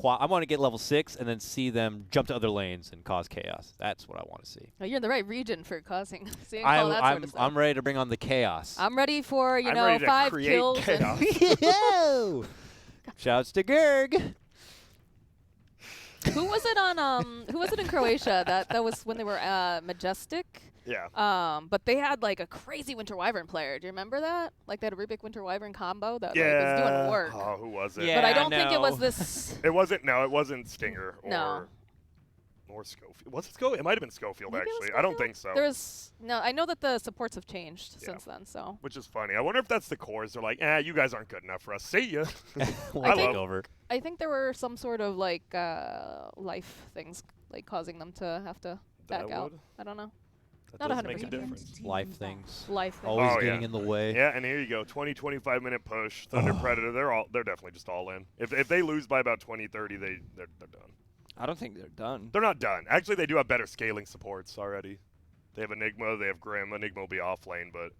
I want to get level 6 and then see them jump to other lanes and cause chaos. That's what I want to see. Oh, you're in the right region for causing seeing all that sort of stuff. I'm ready to bring on the chaos. I'm ready for, you I'm know, ready to 5 create kills. chaos. Yo! Shouts to Gerg. Who was it on? Who was it in Croatia? That was when they were Majestic. Yeah. But they had like a crazy Winter Wyvern player. Do you remember that? Like they had a Rubik Winter Wyvern combo that like, was doing work. Oh, who was it? Yeah, but I don't think it no. was this. It wasn't. No, it wasn't Stinger No. or Schofield. Was it Schofield? It might have been Schofield Maybe it was actually. I don't Schofield? think so. There's no. I know that the supports have changed Yeah. since then. So Which is funny. I wonder if that's the cores. They're like, you guys aren't good enough for us. See ya. We'll I take love- over. I think there were some sort of like life things like causing them to have to back out. would? I don't know. That Not does make a 100%. difference. Life things. Life things. Always Oh, getting yeah. in the way. Yeah, and here you go. 20-25 minute push. Thunder Predator. They're definitely just all in. If they lose by about 20-30, they're done. I don't think they're done. They're not done. Actually, they do have better scaling supports already. They have Enigma. They have Grim. Enigma will be off lane, but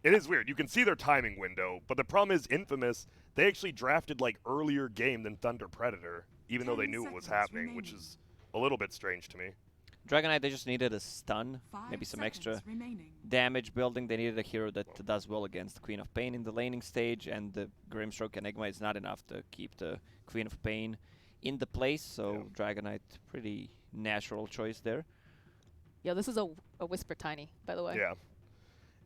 it is weird. You can see their timing window, but the problem is Infamous. They actually drafted like earlier game than Thunder Predator, even though they knew what was happening, which is a little bit strange to me. Dragonite, they just needed a stun, maybe some extra damage building. They needed a hero that does well against the Queen of Pain in the laning stage, and the Grimstroke Enigma is not enough to keep the Queen of Pain in the place, so Dragonite, pretty natural choice there. Yeah, this is a Whisper Tiny, by the way. Yeah.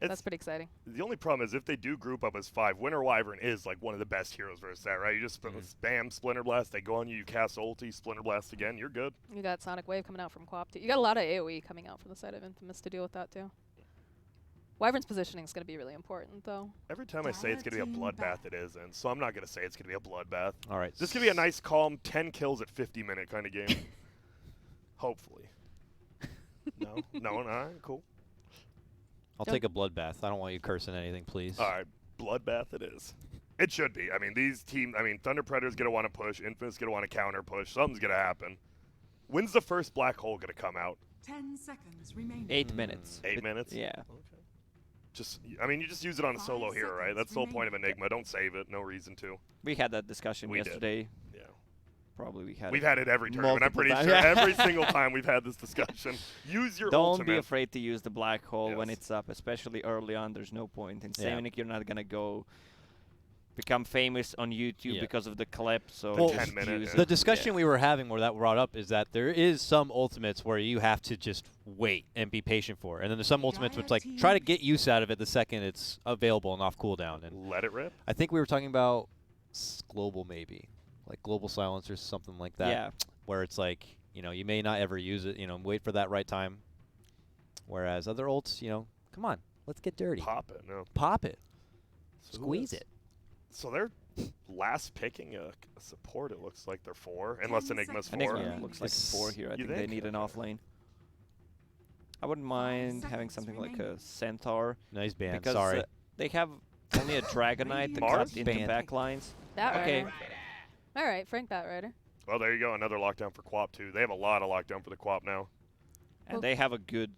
That's pretty exciting. The only problem is if they do group up as 5, Winter Wyvern is like one of the best heroes versus that, right? You just spam Splinter Blast, they go on you, you cast ulti, Splinter Blast again, you're good. You got Sonic Wave coming out from Quap too. You got a lot of AoE coming out from the side of Infamous to deal with that too. Wyvern's positioning is going to be really important though. Every time I say it's going to be a bloodbath, it isn't. So I'm not going to say it's going to be a bloodbath. All right. This could be a nice, calm 10 kills at 50-minute kind of game. Hopefully. No? No? All right, cool. I'll take a bloodbath. I don't want you cursing anything, please. All right, bloodbath it is. It should be. I mean, these teams, Thunder Predator's going to want to push. Infamous going to want to counter push. Something's going to happen. When's the first black hole going to come out? 10 seconds remaining. 8 minutes. 8 minutes? Yeah. Okay. You just use it on a solo hero, right? That's the whole point of Enigma. Don't save it. No reason to. We had that discussion yesterday. Yeah. Probably we had We've had it every tournament. I'm multiple pretty times. sure every single time we've had this discussion. Use your Don't ultimate. be afraid to use the black hole when Yes. it's up, especially early on. There's no point in Yeah. saving it. You're not gonna go become famous on YouTube Yeah. because of the clip. So Well, just 10-minute, use yeah. The it. discussion we were having where that brought up is that there is some ultimates where you have to just wait and be patient for. And then there's some ultimates which like try to get use out of it the second it's available and off cooldown. And Let it rip. I think we were talking about global maybe. Like global silence or something like that. Yeah. Where it's like, you may not ever use it, wait for that right time. Whereas other ults, come on, let's get dirty. Pop it. No. Pop it. So who Squeeze is- it. So they're last picking a support. It looks like they're 4, unless 10 Enigma's 4. seconds. Enigma Yeah. looks like It's- 4 here. I You think they think? need an Okay. off lane. I wouldn't mind having seconds something like a remaining. Centaur. Nice ban. Because Sorry. they have only a Dragonite that Mars? cut into Ban. backlines. That Okay. Rider. All right, Frank Batrider. Well, there you go. Another lockdown for Quap, too. They have a lot of lockdown for the Quap now. And they have a good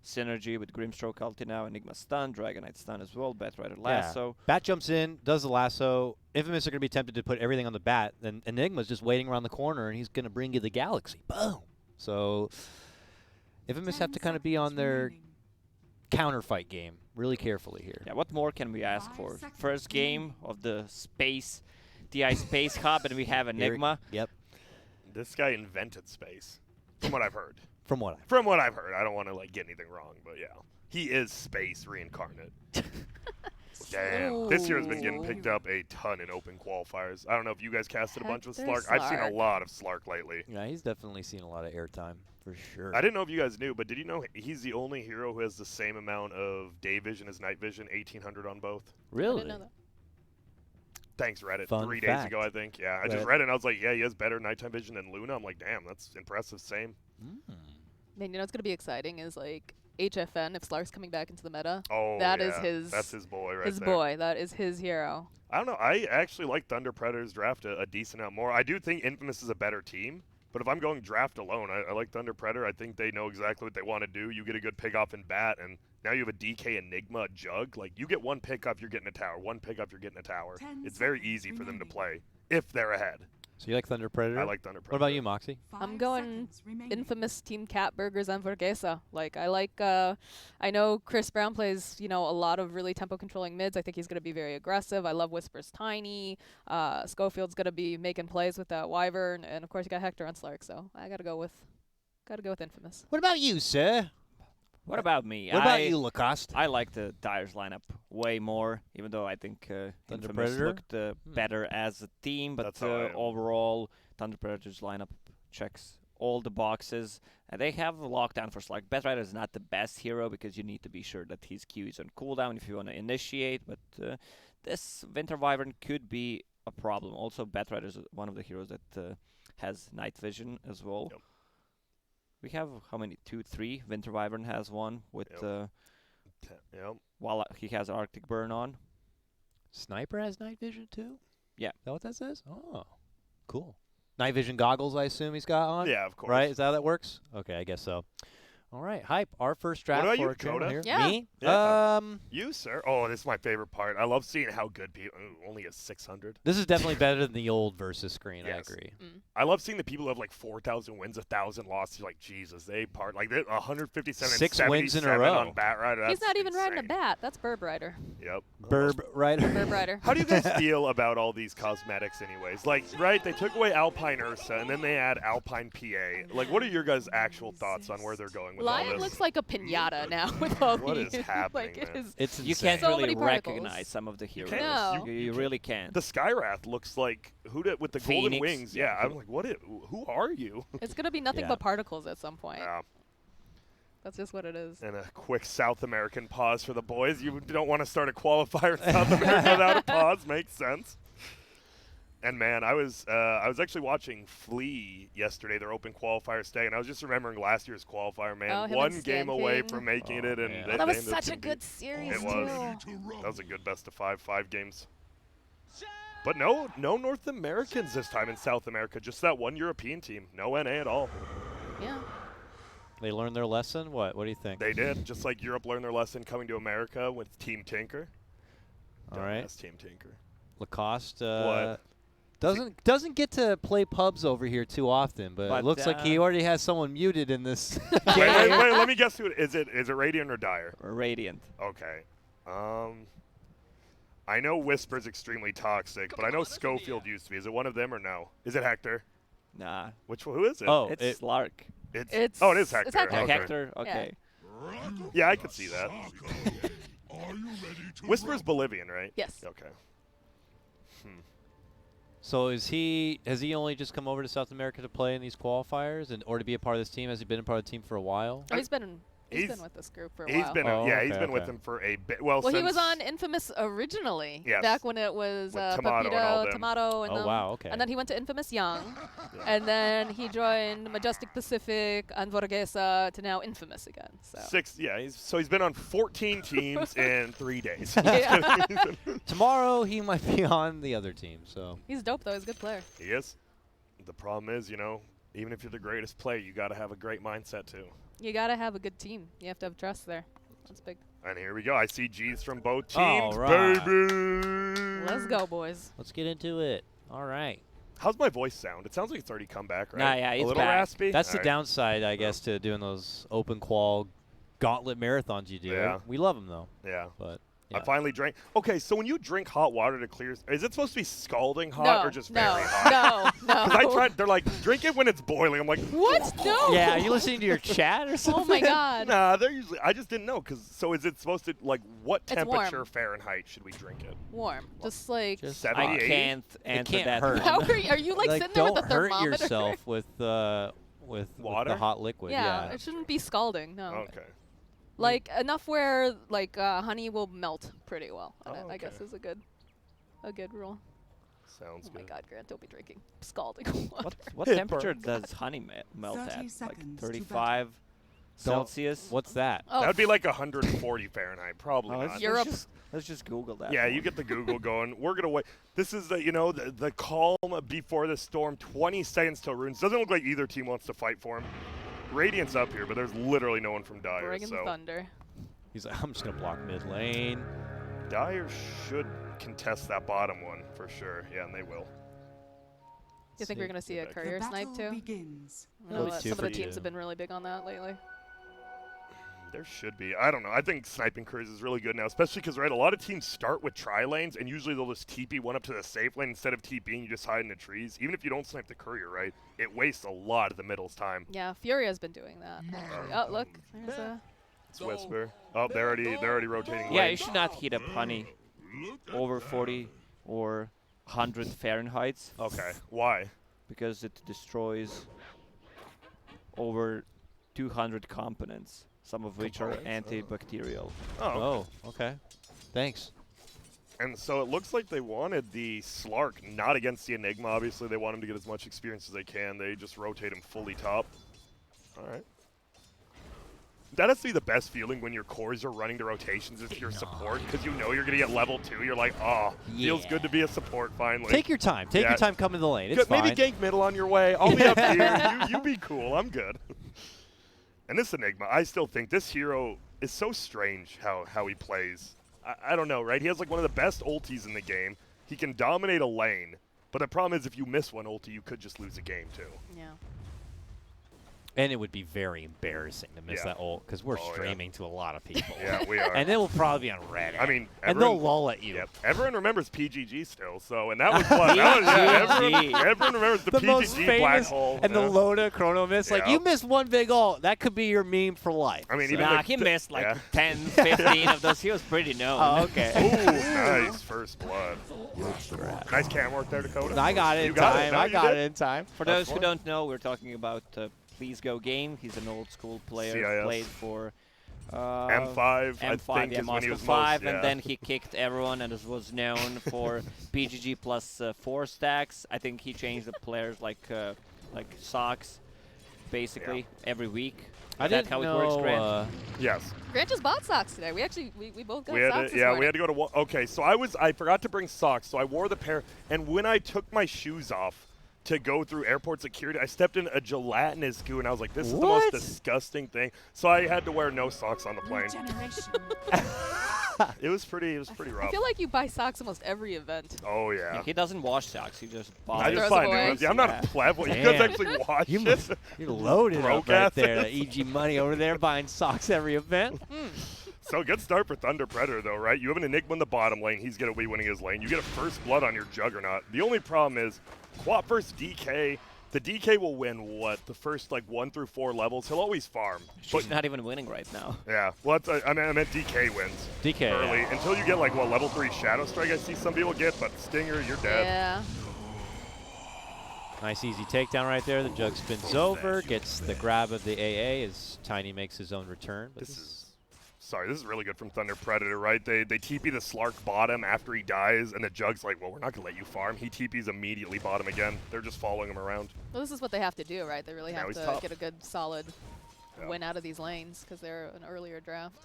synergy with Grimstroke ulti now, Enigma stun, Dragonite stun as well, Batrider lasso. Bat jumps in, does the lasso. Infamous are going to be tempted to put everything on the bat. Then Enigma's just waiting around the corner, and he's going to bring you the galaxy. Boom. So Infamous have to kind of be on their counterfight game really carefully here. Yeah, what more can we ask for? 5 seconds First game of the TI Space Hub, and we have Enigma. Yep. This guy invented space, from what I've heard. From what From what I've heard. I don't want to get anything wrong, but yeah. He is space reincarnate. Damn. This year has been getting picked up a ton in open qualifiers. I don't know if you guys casted a bunch with Hector Slark. I've seen a Slark. lot of Slark lately. Yeah, he's definitely seen a lot of airtime for sure. I didn't know if you guys knew, but did you know he's the only hero who has the same amount of day vision as night vision, 1800 on both? I Really? didn't know that. Thanks, Reddit. Fun 3 days fact. ago, I think. Yeah, I just Right. read it and I was like, yeah, he has better nighttime vision than Luna. I'm like, damn, that's impressive. Same. Man, what's going to be exciting is like HFN, if Slark's coming back into the meta. Oh, That yeah. is his- That's his boy right his there. boy. That is his hero. I don't know. I actually like Thunder Predators draft a decent amount more. I do think Infamous is a better team, but if I'm going draft alone, I like Thunder Predator. I think they know exactly what they want to do. You get a good pick off in bat, and now you have a DK Enigma a Jug. Like, you get one pick up, you're getting a tower. One pick up, you're getting a tower. 10 It's very seconds easy for them to remaining. play if they're ahead. So you like Thunder Predator? I like Thunder Predator. What about you, Moxxi? I'm going Infamous Team Cat Burgers and Hamburguesa. Like I like. I know Chris Brown plays a lot of really tempo controlling mids. I think he's gonna be very aggressive. I love Whisper's Tiny. Schofield's gonna be making plays with that Wyvern, and of course you got Hector and Slark. So I gotta go with Infamous. What about you, sir? What about me? What about you, Lacoste? I like the Dyer's lineup way more, even though I think Thunder Infamous Predator? looked better as a team, but That's how I am. overall, Thunder Predator's lineup checks all the boxes. And they have a lockdown for Slark. Batrider is not the best hero because you need to be sure that his Q is on cooldown if you want to initiate, but this Winter Wyvern could be a problem. Also, Batrider is one of the heroes that has night vision as well. Yep. We have how many? 2, 3. Winter Wyvern has one with Yep. while he has Arctic Burn on. Sniper has night vision too? Yeah. Is that what that says? Oh, cool. Night vision goggles, I assume he's got on? Yeah, of course. Right? Is that how that works? Okay, I guess so. All right, Hype. Our first draft about for you, our channel Dakota? here. Yeah. Me? Yeah. You, sir? Oh, this is my favorite part. I love seeing how good people. Ooh, only a 600. This is definitely better than the old versus screen. Yes. I agree. I love seeing the people who have like 4,000 wins, 1,000 losses. Like Jesus, they part like 157. 6 and wins in a 77 row. on Bat Rider. He's That's not even riding a insane. bat. That's Burb Rider. Yep. Burb Rider. Burb Rider. How do you guys feel about all these cosmetics, anyways? Like, right? They took away Alpine Ursa, and then they add Alpine PA. Like, what are your guys' actual thoughts on where they're going with all Lion this? looks like a pinata now with all What these. is happening, like, it man? is It's You insane. can't So really many particles. recognize some of the heroes. can't. No. You really can't. The Skyrath looks like with the golden Phoenix, wings. yeah. Yeah, I'm like, who are you? It's gonna be nothing Yeah. but particles at some point. Yeah. That's just what it is. And a quick South American pause for the boys. You don't want to start a qualifier in South America without a pause. Makes sense. And man, I was actually watching Flea yesterday, their open qualifier stay, and I was just remembering last year's qualifier, man. Oh, him One and game away Skanking. from making Oh, it, and man. they, That they was ended up such a getting good beat. series It was. too. That was a good best of 5 games. But no North Americans this time in South America. Just that one European team. No NA at all. Yeah. They learned their lesson? What do you think? They did. Just like Europe learned their lesson coming to America with Team Tinker. All right. Dumbass Team Tinker. Lacoste What? doesn't get to play pubs over here too often, but But, it looks like he already has someone muted in this. wait, let me guess who it is. Is it Radiant or Dire? Radiant. Okay. I know Whisper's extremely toxic, but I know Schofield used to be. Is it one of them or no? Is it Hector? Nah. Who is it? Oh, It's Slark. It's- oh, it is it's Hector. Hector. Okay. Hector? Okay. Yeah, I could see that. Whisper's Bolivian, right? Yes. Okay. So has he only just come over to South America to play in these qualifiers or to be a part of this team? Has he been a part of the team for a while? Oh, he's been He's- with this group for a He's while. been Oh, he's okay, been with okay. them for a bit. Well, Well, he was since- on Infamous originally. Yes. Back when it was With Tomato and all Pepito, them. Tomato, and Oh, them. wow, okay. And then he went to Infamous Young, Yeah. and then he joined Majestic Pacific and Vorgesa to now Infamous again. So. 6. Yeah, he's been on 14 teams in 3 days. Yeah. Tomorrow he might be on the other team. So He's dope though. He's a good player. He is. The problem is, even if you're the greatest player, you got to have a great mindset too. You gotta have a good team. You have to have trust there. That's big. And here we go. I see G's from both All teams, right. baby. Let's go, boys. let's get into it. All right. How's my voice sound? It sounds like it's already come back, right? Nah, yeah, a it's little back. raspy. That's the All right. downside, I guess, to doing those open qual gauntlet marathons you do. Yeah. We love them though, Yeah. but I yeah. finally drank. Okay, so when you drink hot water to clear, is it supposed to be scalding hot no, or just no, very hot? no, no. Because I tried. They're like, drink it when it's boiling. I'm like, What? No. Yeah, are you listening to your chat or something? Oh my God. Nah, they're usually. I just didn't know. So is it supposed to what It's warm. temperature Fahrenheit should we drink it? Warm. Just like. Just 78? I can't answer can't that. hurt. How are you like sitting there don't with the hurt thermometer? yourself with Water? the hot liquid. Yeah, it shouldn't be scalding. No. Okay. Like enough where like honey will melt pretty well. Oh, I guess okay. is a good rule. Sounds Oh my good. God, Grant, don't be drinking scalding water. What It temperature burns. does honey melt 30 at? Like seconds to 35 Celsius? What's that? Oh, That'd be like 140 Fahrenheit. Probably Oh, not. let's Europe. Let's just Google that. Yeah, one. you get the Google going. We're gonna wait. This is the calm before the storm. 20 seconds till runes. Doesn't look like either team wants to fight for him. Radiant's up here, but there's literally no one from Dire. bringing the So thunder. He's like, I'm just gonna block mid lane. Dire should contest that bottom one for sure. Yeah, and they will. You think we're going to see a courier snipe too? Begins. I know Looks some of the for teams you. have been really big on that lately. There should be. I don't know. I think sniping couriers is really good now, especially because, right, a lot of teams start with tri-lanes, and usually they'll just TP one up to the safe lane. Instead of TPing, you just hide in the trees. Even if you don't snipe the courier, right, it wastes a lot of the middle's time. Yeah, Furia's been doing that, actually. Oh, look. There's a... It's Whisper. Oh, they're already rotating. Yeah, lane. you should not hit a punny over 40 or 100 Fahrenheit Okay. Why? because it destroys over 200 components, some of which are antibacterial. Oh. Oh, okay. Thanks. And so it looks like they wanted the Slark not against the Enigma. Obviously, they want him to get as much experience as they can. They just rotate him fully top. All right. That has to be the best feeling when your cores are running the rotations if you're support, because you know you're going to get level 2. You're like, oh, feels good to be a support finally. Take your time. Take your time coming to the lane. It's Good, fine. maybe gank middle on your way. I'll be up here. You be cool. I'm good. And this Enigma, I still think this hero is so strange how he plays. I don't know, right? He has like one of the best ultis in the game. He can dominate a lane, but the problem is if you miss one ulti, you could just lose a game too. Yeah. And it would be very embarrassing to miss Yeah. that ult because we're Oh, yeah. streaming to a lot of people. Yeah, we are. And it will probably be on Reddit. I mean, and they'll everyone, lull at you. yep, everyone remembers PGG still, so, and that was what? That was, yeah, everyone remembers the most PGG black famous hole. and the Loda chrono miss. Like, Yeah. you missed one big ult. That could be your meme for life. I mean, So- even Nah, the- he missed like yeah. 10, 15 of those. He was pretty known. Oh, okay. Ooh, nice first blood. Nice cam work there, Dakota. I got it You in got time. No, I you got did. it in time. For That's those who don't know, we're talking about Please Go Game. He's an old school player. CIS. Played for M5, I M5, think, yeah, is when he Moscow was 5, most, and then he kicked everyone and was known for PGG plus 4 stacks. I think he changed the players like socks, basically, every week. I Is that didn't how know. it works, Grant? Yes. Grant just bought socks today. We actually, we both got We had socks to, this yeah, morning. we had to go to okay, so I forgot to bring socks, so I wore the pair, and when I took my shoes off to go through airport security, I stepped in a gelatinous goo, and I was like, this is the most What? disgusting thing. So I had to wear no socks on the plane. Regeneration. It was pretty rough. I feel like you buy socks almost every event. Oh yeah. He doesn't wash socks. He just I buys. just throws buy them new away. ones. Yeah, I'm not Yeah. a pleb. Well, you Damn. guys actually watch You it. You're loaded up Broke right there. asses. The EG money over there buying socks every event. So good start for Thunder Predator, though, right? You have an Enigma in the bottom lane. He's going to be winning his lane. You get a first blood on your Juggernaut. The only problem is, Quap versus DK. The DK will win, what, the first, like, 1 through 4 levels. He'll always farm. She's not even winning right now. Yeah, well, that's, I meant DK wins DK, early. yeah. Until you get, like, what, level 3 Shadow Strike I see some people get, but Stinger, you're dead. Yeah. Nice easy takedown right there. The jug spins over, gets the grab of the AA as Tiny makes his own return. But This is really good from Thunder Predator, right? They TP the Slark bottom after he dies, and the Jug's like, well, we're not going to let you farm. He TPs immediately bottom again. They're just following him around. Well, this is what they have to do, right? They really Now have he's to top. get a good, solid Yeah. win out of these lanes because they're an earlier draft.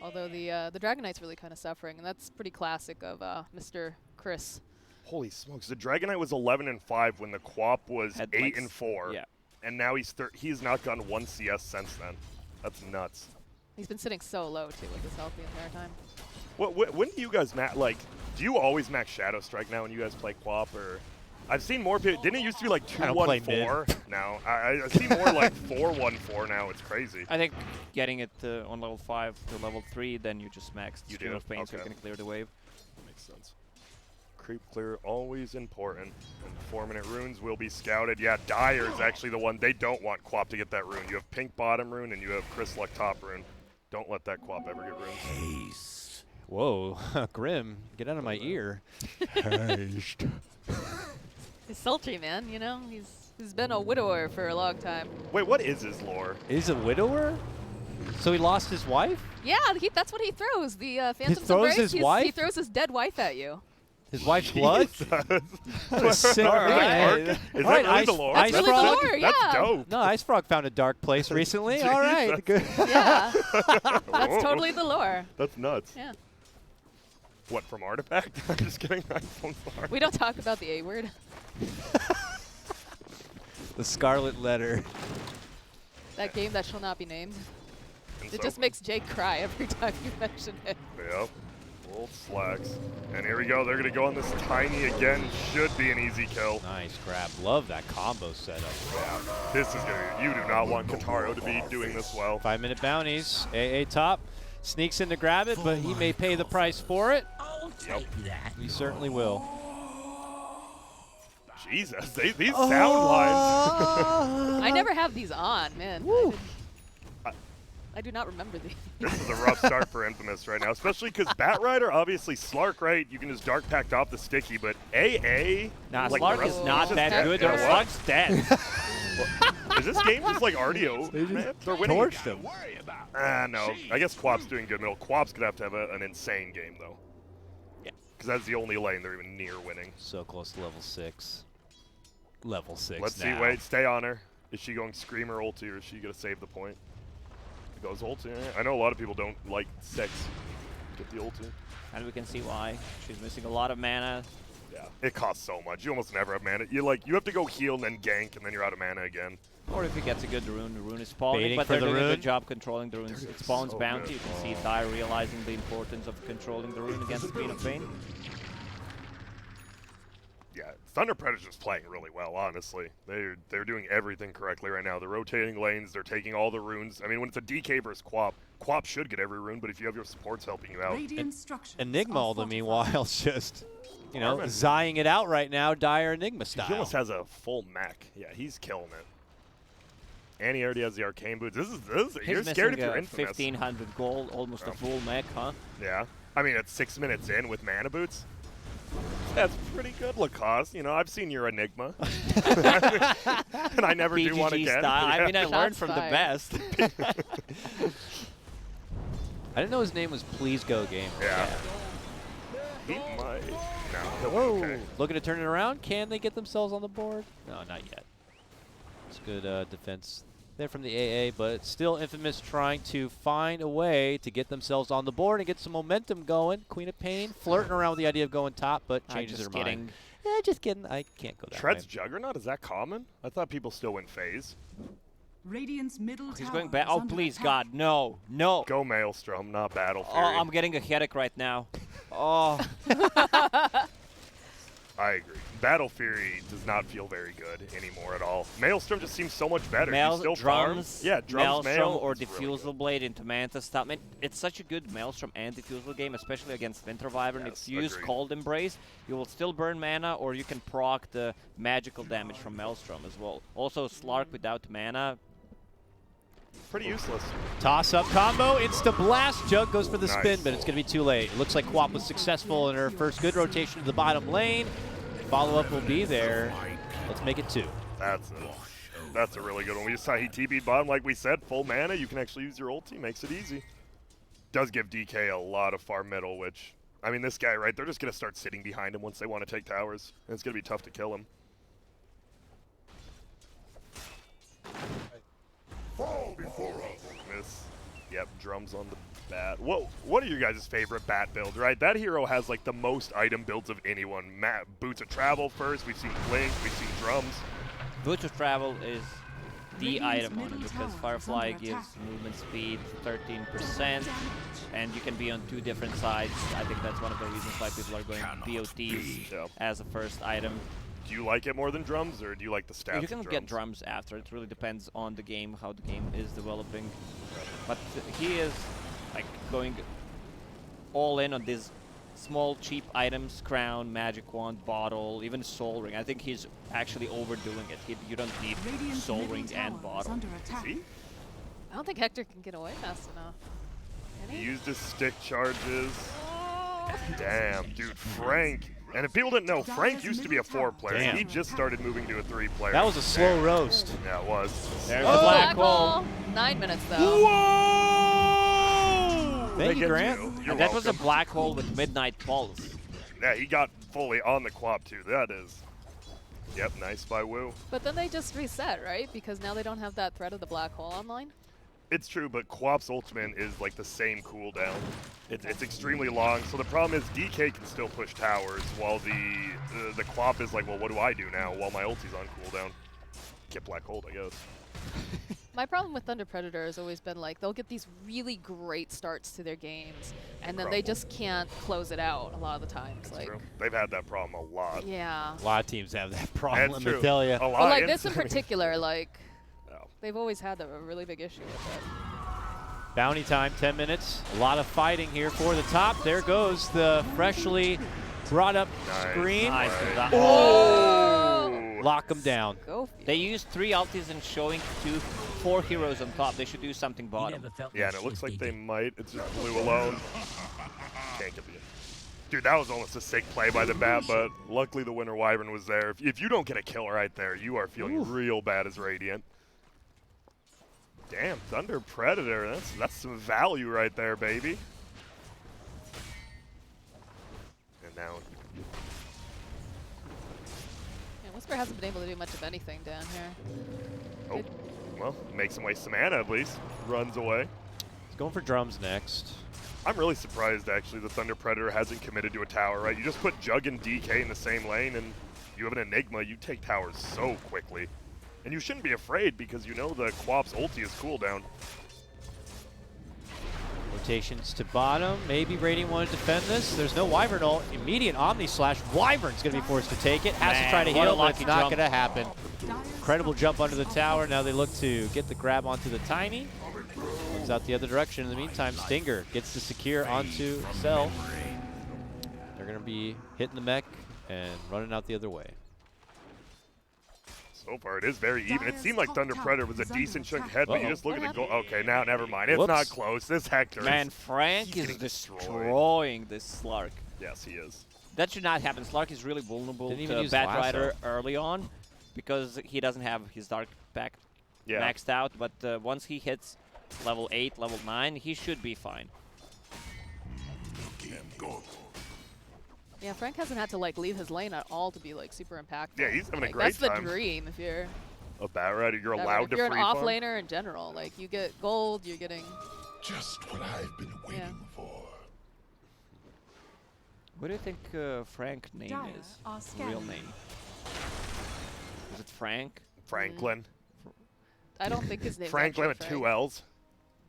Although the Dragon Knight's really kind of suffering, and that's pretty classic of Mr. Chris. Holy smokes. The Dragon Knight was 11-5 when the Quap was Had, like, 8-4. Yeah. And now he's not gotten 1 CS since then. That's nuts. He's been sitting so low, too, with his health the entire time. When do you guys do you always max Shadow Strike now when you guys play Quap? Or I've seen more people. Didn't it used to be like I don't play 2-1-4? Now I see more like 4-1-4 now. It's crazy. I think getting it on level 5 to level 3, then you just max You Stream do? of Pain so you Okay. can clear the wave. Makes sense. Creep clear, always important. And 4-minute runes will be scouted. Yeah, Dire is actually the one. They don't want Quap to get that rune. You have pink bottom rune and you have Chris Luck top rune. Don't let that Quap ever get runes. whoa, Grim, get out of my ear. He's sultry, man, you know? He's been a widower for a long time. Wait, what is his lore? Is a widower? So he lost his wife? Yeah, that's what he throws. The Phantom's throws Embrace. his He wife? throws his dead wife at you. His wife's blood? What a sick Alright, man. Is All right, that really the lore? Ice That's really Frog? the lore, That's yeah. dope. No, Ice Frog found a dark place recently. All right. Jesus. Good. Yeah, Whoa. that's totally the lore. That's nuts. Yeah. What, from Artifact? I'm just kidding. I'm sorry. We don't talk about the A word. The Scarlet Letter. That game that shall not be named. And It so- just makes Jake cry every time you mention it. Yep. We'll both slacks. And here we go. They're going to go on this Tiny again. Should be an easy kill. Nice grab. Love that combo setup. Yeah, this is going to be, you do not want Kataro to be doing this well. 5-minute bounties. AA top. Sneaks in to grab it, but he may pay the price for it. Yep. He certainly will. Jesus, these sound lines. I never have these on, man. I do not remember these. This is a rough start for Infamous right now, especially because Bat Rider, obviously Slark, right? You can just Dark Pact off the sticky, but AA? Nah, like Slark is not that good. Yeah, Slark's dead. Is this game just like RDO? They're winning. Torched him. No. I guess Quap's doing good middle. Quap's going to have an insane game, though. Yeah. Because that's the only lane they're even near winning. So close to level 6. Level 6 Let's now. see. Wait, stay on her. Is she going Screamer ulti, or is she going to save the point? It goes ulti. I know a lot of people don't like 6. Get the ulti. And we can see why. She's missing a lot of mana. Yeah, it costs so much. You almost never have mana. You have to go heal and then gank, and then you're out of mana again. Or if he gets a good rune, the rune is spawning, Baiting but for they're the doing a rune. good job controlling the runes. It spawns so bounty. good. You can see Dire realizing the importance of controlling the rune against the Queen of Pain. Yeah, Thunder Predator's playing really well, honestly. They're doing everything correctly right now. They're rotating lanes. They're taking all the runes. I mean, when it's a DK versus Quap, Quap should get every rune, but if you have your supports helping you out, Radiant structures Enigma, are all the fortified. meanwhile, is just, you know, Armin. zieing it out right now, Dire Enigma he style. almost has a full mech. Yeah, he's killing it. And he already has the arcane boots. This is you're He's scared if missing you're a Infamous. 1500 gold, almost a full mech, huh? Yeah. I mean, at 6 minutes in with mana boots, that's pretty good, Lacoste. You know, I've seen your Enigma. And I never do one BGG again. style. I Yeah. mean, I learned Shots from the fired. best. I didn't know his name was Please Go Game. Yeah. He might. No, he'll be Whoa. okay. Looking to turn it around. Can they get themselves on the board? No, not yet. It's good defense there from the AA, but still Infamous trying to find a way to get themselves on the board and get some momentum going. Queen of Pain flirting around with the idea of going top, but changes her just mind. kidding. Yeah, just kidding. I can't go that Tread's way. Juggernaut, is that common? I thought people still win phase. Radiant's middle He's tower going back. is Oh, under please, attack. God, no, no. Go Maelstrom, not Battle Fury. Oh, I'm getting a headache right now. Oh, I agree. Battle Fury does not feel very good anymore at all. Maelstrom just seems so much better. He still drums, farms. Yeah, drums, Maelstrom, Mael. or It's really Diffusal good. Blade into Manta stuff. Man, it's such a good Maelstrom and Diffusal game, especially against Winter Wyvern. Yes, If you use agreed. Cold Embrace, you will still burn mana, or you can proc the magical damage from Maelstrom as well. Also, Slark without mana. Pretty useless. Toss up combo, insta blast. Jug goes for the spin, Nice. but it's going to be too late. It looks like Quap was successful in her first good rotation to the bottom lane. Follow up will be there. Let's make it 2. That's a really good one. We just saw he TP'd bottom, like we said, full mana. You can actually use your ulti, makes it easy. Does give DK a lot of far middle, which, I mean, this guy, right, they're just going to start sitting behind him once they want to take towers. And it's going to be tough to kill him. Miss. Yep, drums on the bat. Whoa, what are your guys' favorite bat build, right? That hero has like the most item builds of anyone. Boots of Travel first, we've seen Blink, we've seen drums. Boots of Travel is the Radiant's item on it middle because tower is Firefly under gives attack. movement speed 13%, and you can be on 2 different sides. I think that's one of the reasons why people are going BOTs Yeah. as a first item. Do you like it more than drums, or do you like the stats You of can get drums after. It really depends on the game, how the game is developing. But he is like going all in on these small, cheap items: crown, magic wand, bottle, even soul ring. I think he's actually overdoing it. You don't need Radiant's soul middle ring tower and is bottle. under attack. See? I don't think Hector can get away fast enough. Can He he? used his stick charges. Damn, dude, Frank. And if people didn't know, Frank used to be a 4-player. Damn. He just started moving to a 3-player. That was a slow roast. Yeah, it was. There's Oh! the black hole. 9 minutes though. Whoa! Thank you, get Grant. You're And that was a welcome. black hole with Midnight Pulse. Yeah, he got fully on the Quap, too. That is... Yep, nice by Woo. But then they just reset, right? Because now they don't have that threat of the black hole online. It's true, but Quap's ultimate is like the same cooldown. It's extremely long, so the problem is DK can still push towers, while the Quap is like, well, what do I do now while my ulti's on cooldown? Get Black Hold, I guess. My problem with Thunder Predator has always been like they'll get these really great starts to their games, and then they just can't close it out a lot of the times. That's like, true. They've had that problem a lot. yeah. A lot of teams have that problem, That's let me true. tell you. A lot. But like and this in I mean, particular, like no. they've always had a really big issue with it. Bounty time, 10 minutes. A lot of fighting here for the top. There goes the freshly brought up screen. Nice. Right. Oh! Lock them down. Go for They used 3 ultis and showing 4 heroes on top. They should do something bottom. Yeah, and it looks like they might. It's just blue alone. Can't get the. Dude, that was almost a sick play by the bat, but luckily the Winter Wyvern was there. If you don't get a kill right there, you are feeling real bad as Radiant. Damn, Thunder Predator. That's some value right there, baby. And now. Yeah, Whisper hasn't been able to do much of anything down here. Oh, well, makes him waste some mana at least. Runs away. He's going for drums next. I'm really surprised, actually, the Thunder Predator hasn't committed to a tower, right? You just put Jug and DK in the same lane, and you have an Enigma. You take towers so quickly. And you shouldn't be afraid, because you know the Quap's ulti is cooldown. Rotations to bottom. Maybe Radiant want to defend this. There's no Wyvern ult. Immediate Omni Slash. Wyvern's going to be forced to take it. Has to try to what a heal, but it's lucky not jump. going to happen. Incredible jump under the tower. Now they look to get the grab onto the Tiny. Moves out the other direction. In the meantime, Stinger gets to secure onto Cell. They're going to be hitting the mech and running out the other way. So far, it is very even. It seemed like Thunder Predator was a decent chunk ahead, but you just look at the goal. Okay, now never mind. It's Whoops. not close. This Hector Man, is. Frank he's is getting destroyed. destroying this Slark. Yes, he is. That should not happen. Slark is really vulnerable Didn't even to use Batrider lasso. early on because he doesn't have his Dark Pact Yeah. maxed out. But once he hits level 8, level 9, he should be fine. Yeah, Frank hasn't had to like leave his lane at all to be like super impactful. Yeah, he's having a Like, great that's time. the dream if you're A Batrider, you're if allowed to you're an free off farm. laner in general. Like you get gold, you're getting Just what I've been waiting for. What do you think Frank's name Dire is? are Real scanning. name. Is it Frank? Franklin. I don't think his name Franklin with 2 L's.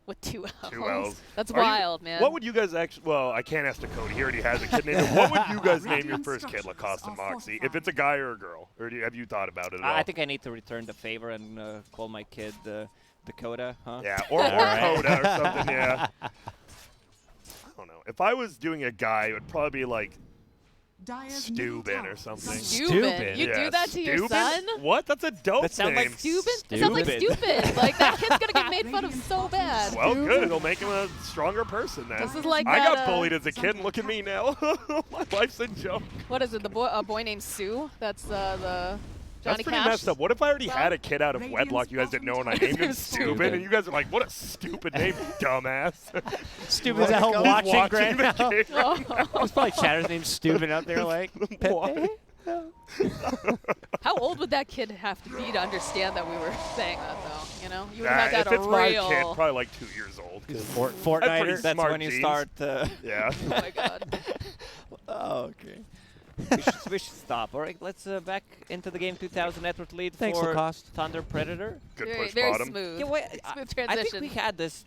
With 2 L's. 2 L's. That's Are you- wild, man. What would you guys actually? Well, I can't ask Dakota. He already has a kid named him. What would you guys name your first kid, Lacoste and Moxxi? If it's a guy or a girl, or have you thought about it at all? I think I need to return the favor and call my kid Dakota, huh? Yeah, or Coda or something. Yeah. I don't know. If I was doing a guy, it would probably be like Dire's middle Steuben tower or something. is Steuben? You Yeah, do that to your Steuben? son? What? That's a dope That sounds name. like Steuben? It sounds like stupid. Like that kid's gonna get made fun of so bad. Well, good. It'll make him a stronger person then. This is like I that, got bullied as a kid, and look at me now. My life's a joke. What is it? The boy, a boy named Sue. That's the Johnny That's pretty Cash. messed up. What if I already had a Well, kid out of Radiant's wedlock you guys didn't know and I bottom named him name's Steuben, Steuben. and you guys are like, what a stupid name, dumbass. Stupid's at home He's watching the Grand now. game. Oh. There's probably chatters named Stupid out there like, What? Pepe? How old would that kid have to be to understand that we were saying that, though? You know, you would have Nah, had if that it's my real. kid, probably like 2 years old. Fortniter. That's Smart when you genes. start. Yeah. Oh my god. Oh, okay. we should stop. All right, let's back into the game. 2,000 network lead Thanks, for Lacoste. Thunder Predator. Good Very, push very bottom. smooth. Yeah, wait, Smooth I transition. think we had this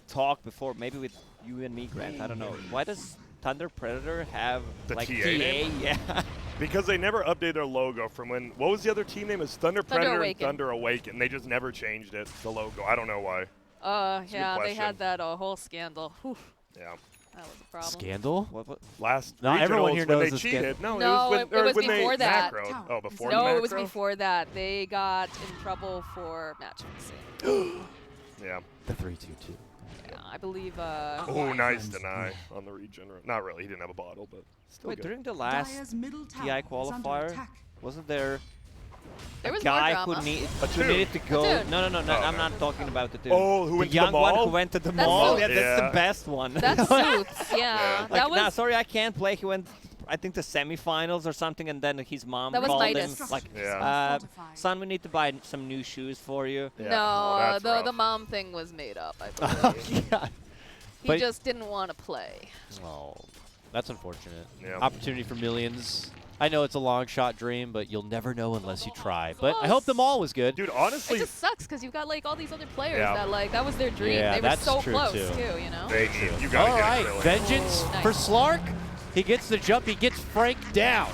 talk before, maybe with you and me, Grant. I don't know. Why does Thunder Predator have The like TA TA? name? Yeah. Because they never updated their logo from when, what was the other team name? It's Thunder Predator Awaken. and Thunder Awaken. They just never changed it, the logo. I don't know why. Yeah, good they had question. that whole scandal. Whew, Yeah. that was a problem. Scandal? What? Last Not everyone regionals here when knows they the cheated. No, No, it was when before they that. macroed. Oh, before No, the it was macro? before that. They got in trouble for match fixing. Yeah. The 3-2-2. Yeah, I believe. Oh, nice deny on the regenerate. Not really. He didn't have a bottle, but still Wait, good. during the last Dire's middle tower TI is under qualifier, attack. wasn't there There a was more guy drama. who two. needed to go? dude. No. Oh, I'm no. not talking about the dude. Oh, who the went to the young one mall? who went to the That's mall. Sooth. Yeah, that's Yeah. the best one. That's Sooth. Yeah, Yeah. Like, that was. nah, sorry, I can't play. He went, I think, to semifinals or something, and then his mom That was called him Midas. like, Yeah. son, we need to buy some new shoes for you. Yeah. No, Oh, that's the rough. mom thing was made up. I Oh, believe. yeah. He But- just didn't want to play. Oh, that's unfortunate. Yeah. Opportunity for millions. I know it's a long shot dream, but you'll never know unless you try. But I hope the mall was good. Dude, It honestly, just sucks because you've got like all these other players Yeah. that like that was their dream. Yeah, they were that's so true, close too. you know. they need, you gotta All get right, it really. vengeance Ooh, nice. for Slark. He gets the jump. He gets Frank down.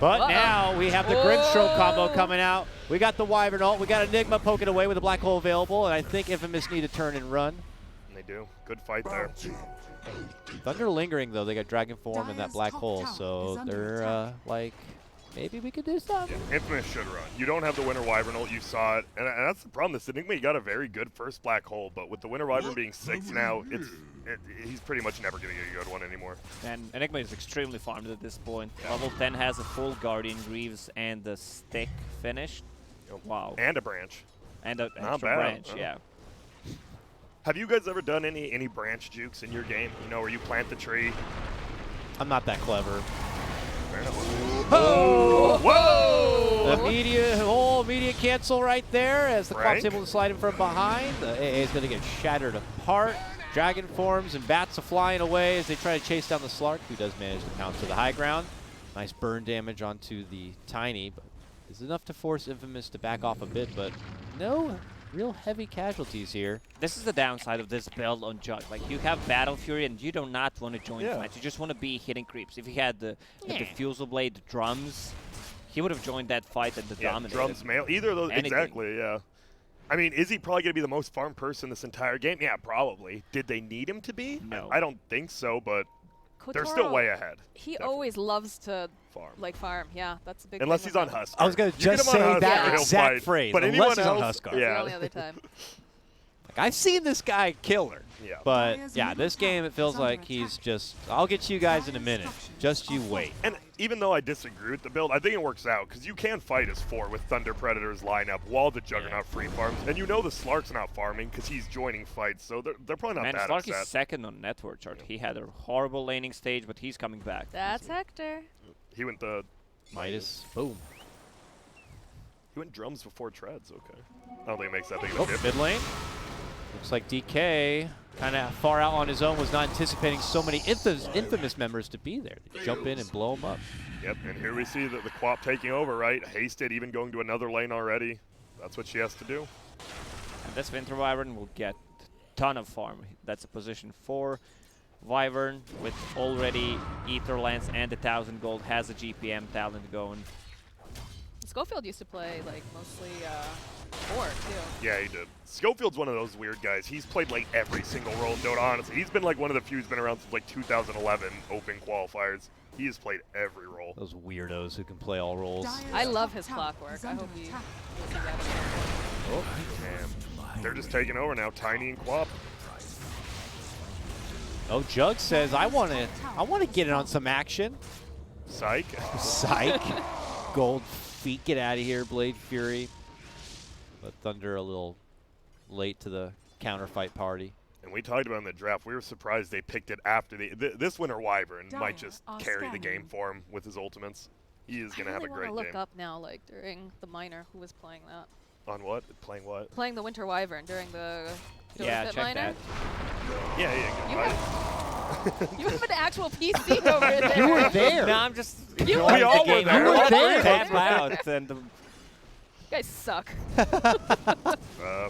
But Uh-oh. now we have the Grimstroke combo coming out. We got the Wyvern ult. We got Enigma poking away with a black hole available, and I think Infamous need to turn and run. And they do. Good fight there. Thunder lingering though. They got Dragon Form and that Dire's black top hole, tower so is under they're attack. like, maybe we could do something. Yeah, Infamous should run. You don't have the Winter Wyvern ult. You saw it, and that's the problem. This Enigma, he got a very good first black hole, but with the Winter Wyvern being 6 now, he's pretty much never gonna get a good one anymore. And Enigma is extremely farmed at this point. Level 10 has a full Guardian Greaves and the stick finished. Yep. Wow. And a branch. And an Not extra bad, branch, huh? yeah. Have you guys ever done any branch jukes in your game? You know, where you plant the tree? I'm not that clever. Fair enough. Oh! Whoa! Immediate cancel right there as the Frank? Quap's able to slide in from behind. The AA is going to get shattered apart. Dragon forms and bats are flying away as they try to chase down the Slark, who does manage to pounce to the high ground. Nice burn damage onto the Tiny, but it's enough to force Infamous to back off a bit, but no real heavy casualties here. This is the downside of this build on Jug. Like, you have Battle Fury and you do not want to join fights. You just want to be hitting creeps. If he had the Diffusal Blade drums, he would have joined that fight and dominated. Drums, mail, either of those. Anything. Exactly, yeah. I mean, is he probably going to be the most farm person this entire game? Yeah, probably. Did they need him to be? No. I don't think so, but they're Kotaro, still way ahead. He definitely. always loves to Farm. like farm. Yeah, that's a big. Unless thing he's with on him. Husker. I was going to just say that exact phrase, But unless anyone he's on else, Huskar. That's yeah. the only other time. Like, I've seen this guy killer. Yeah. But Dire's yeah, middle this game it tower feels is under like he's attack. just, I'll get to you guys in a minute. Just you wait. And even though I disagree with the build, I think it works out because you can fight as 4 with Thunder Predators line up while the Juggernaut free farms, and you know the Slark's not farming because he's joining fights, so they're probably not Man, that Slark is upset. second on network chart. He had a horrible laning stage, but he's coming back. That's Hector. He went the Midas, boom. he went drums before treads. Okay, I don't think it makes that big of Oh, a difference. mid lane. Looks like DK, kind of far out on his own, was not anticipating so many infamous members to be there. They jump in and blow him up. Yep, and here we see the Quap taking over, right? Hasted, even going to another lane already. That's what she has to do. And this Winter Wyvern will get a ton of farm. That's a position 4. Wyvern with already Ether Lance and 1,000 gold has a GPM talent going. Schofield used to play like mostly 4 too. Yeah, he did. Schofield's one of those weird guys. He's played like every single role in Dota, honestly. He's been like one of the few who's been around since like 2011 open qualifiers. He has played every role. Those weirdos who can play all roles. I love his clockwork. I hope he. Oh, damn. They're just taking over now, Tiny and Quap. Oh, Jug says, I want to get in on some action. Psych. Psych. Gold feet, get out of here, Blade Fury. But Thunder a little late to the counterfight party. And we talked about in the draft, we were surprised they picked it after this Winter Wyvern might just carry the game for him with his ultimates. He is going to have a great I look game. up now, like during the minor, who was playing that? On what? Playing what? Playing the Winter Wyvern during the Dota Yeah, Fit check minor. that. Yeah, You yeah. have, you have an actual PC over there. You were there. No, I'm just. You We all were there. You were All there. three of us Tap were there. out and You guys suck.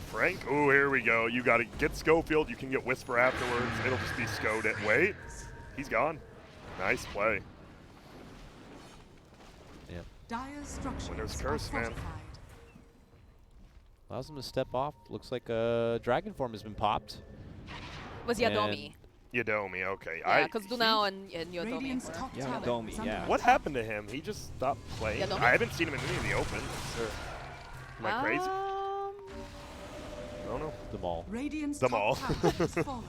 Frank, oh, here we go. You got to get Schofield. You can get Whisper afterwards. It'll just be Scode at wait. He's gone. Nice play. Yep. Dire's structures Winner's are curse, man. fortified. Allows him to step off. Looks like a Dragon Form has been popped. Was Yadomi. Yadomi, okay. Yeah, because Dunao and Yadomi Radiant's were top Yeah, tower Yadomi, is under yeah. What happened to him? He just stopped playing. Yadomi? I haven't seen him in any of the open. Am I crazy? I don't know. The mall. Radiant's Them top all. tower has fallen.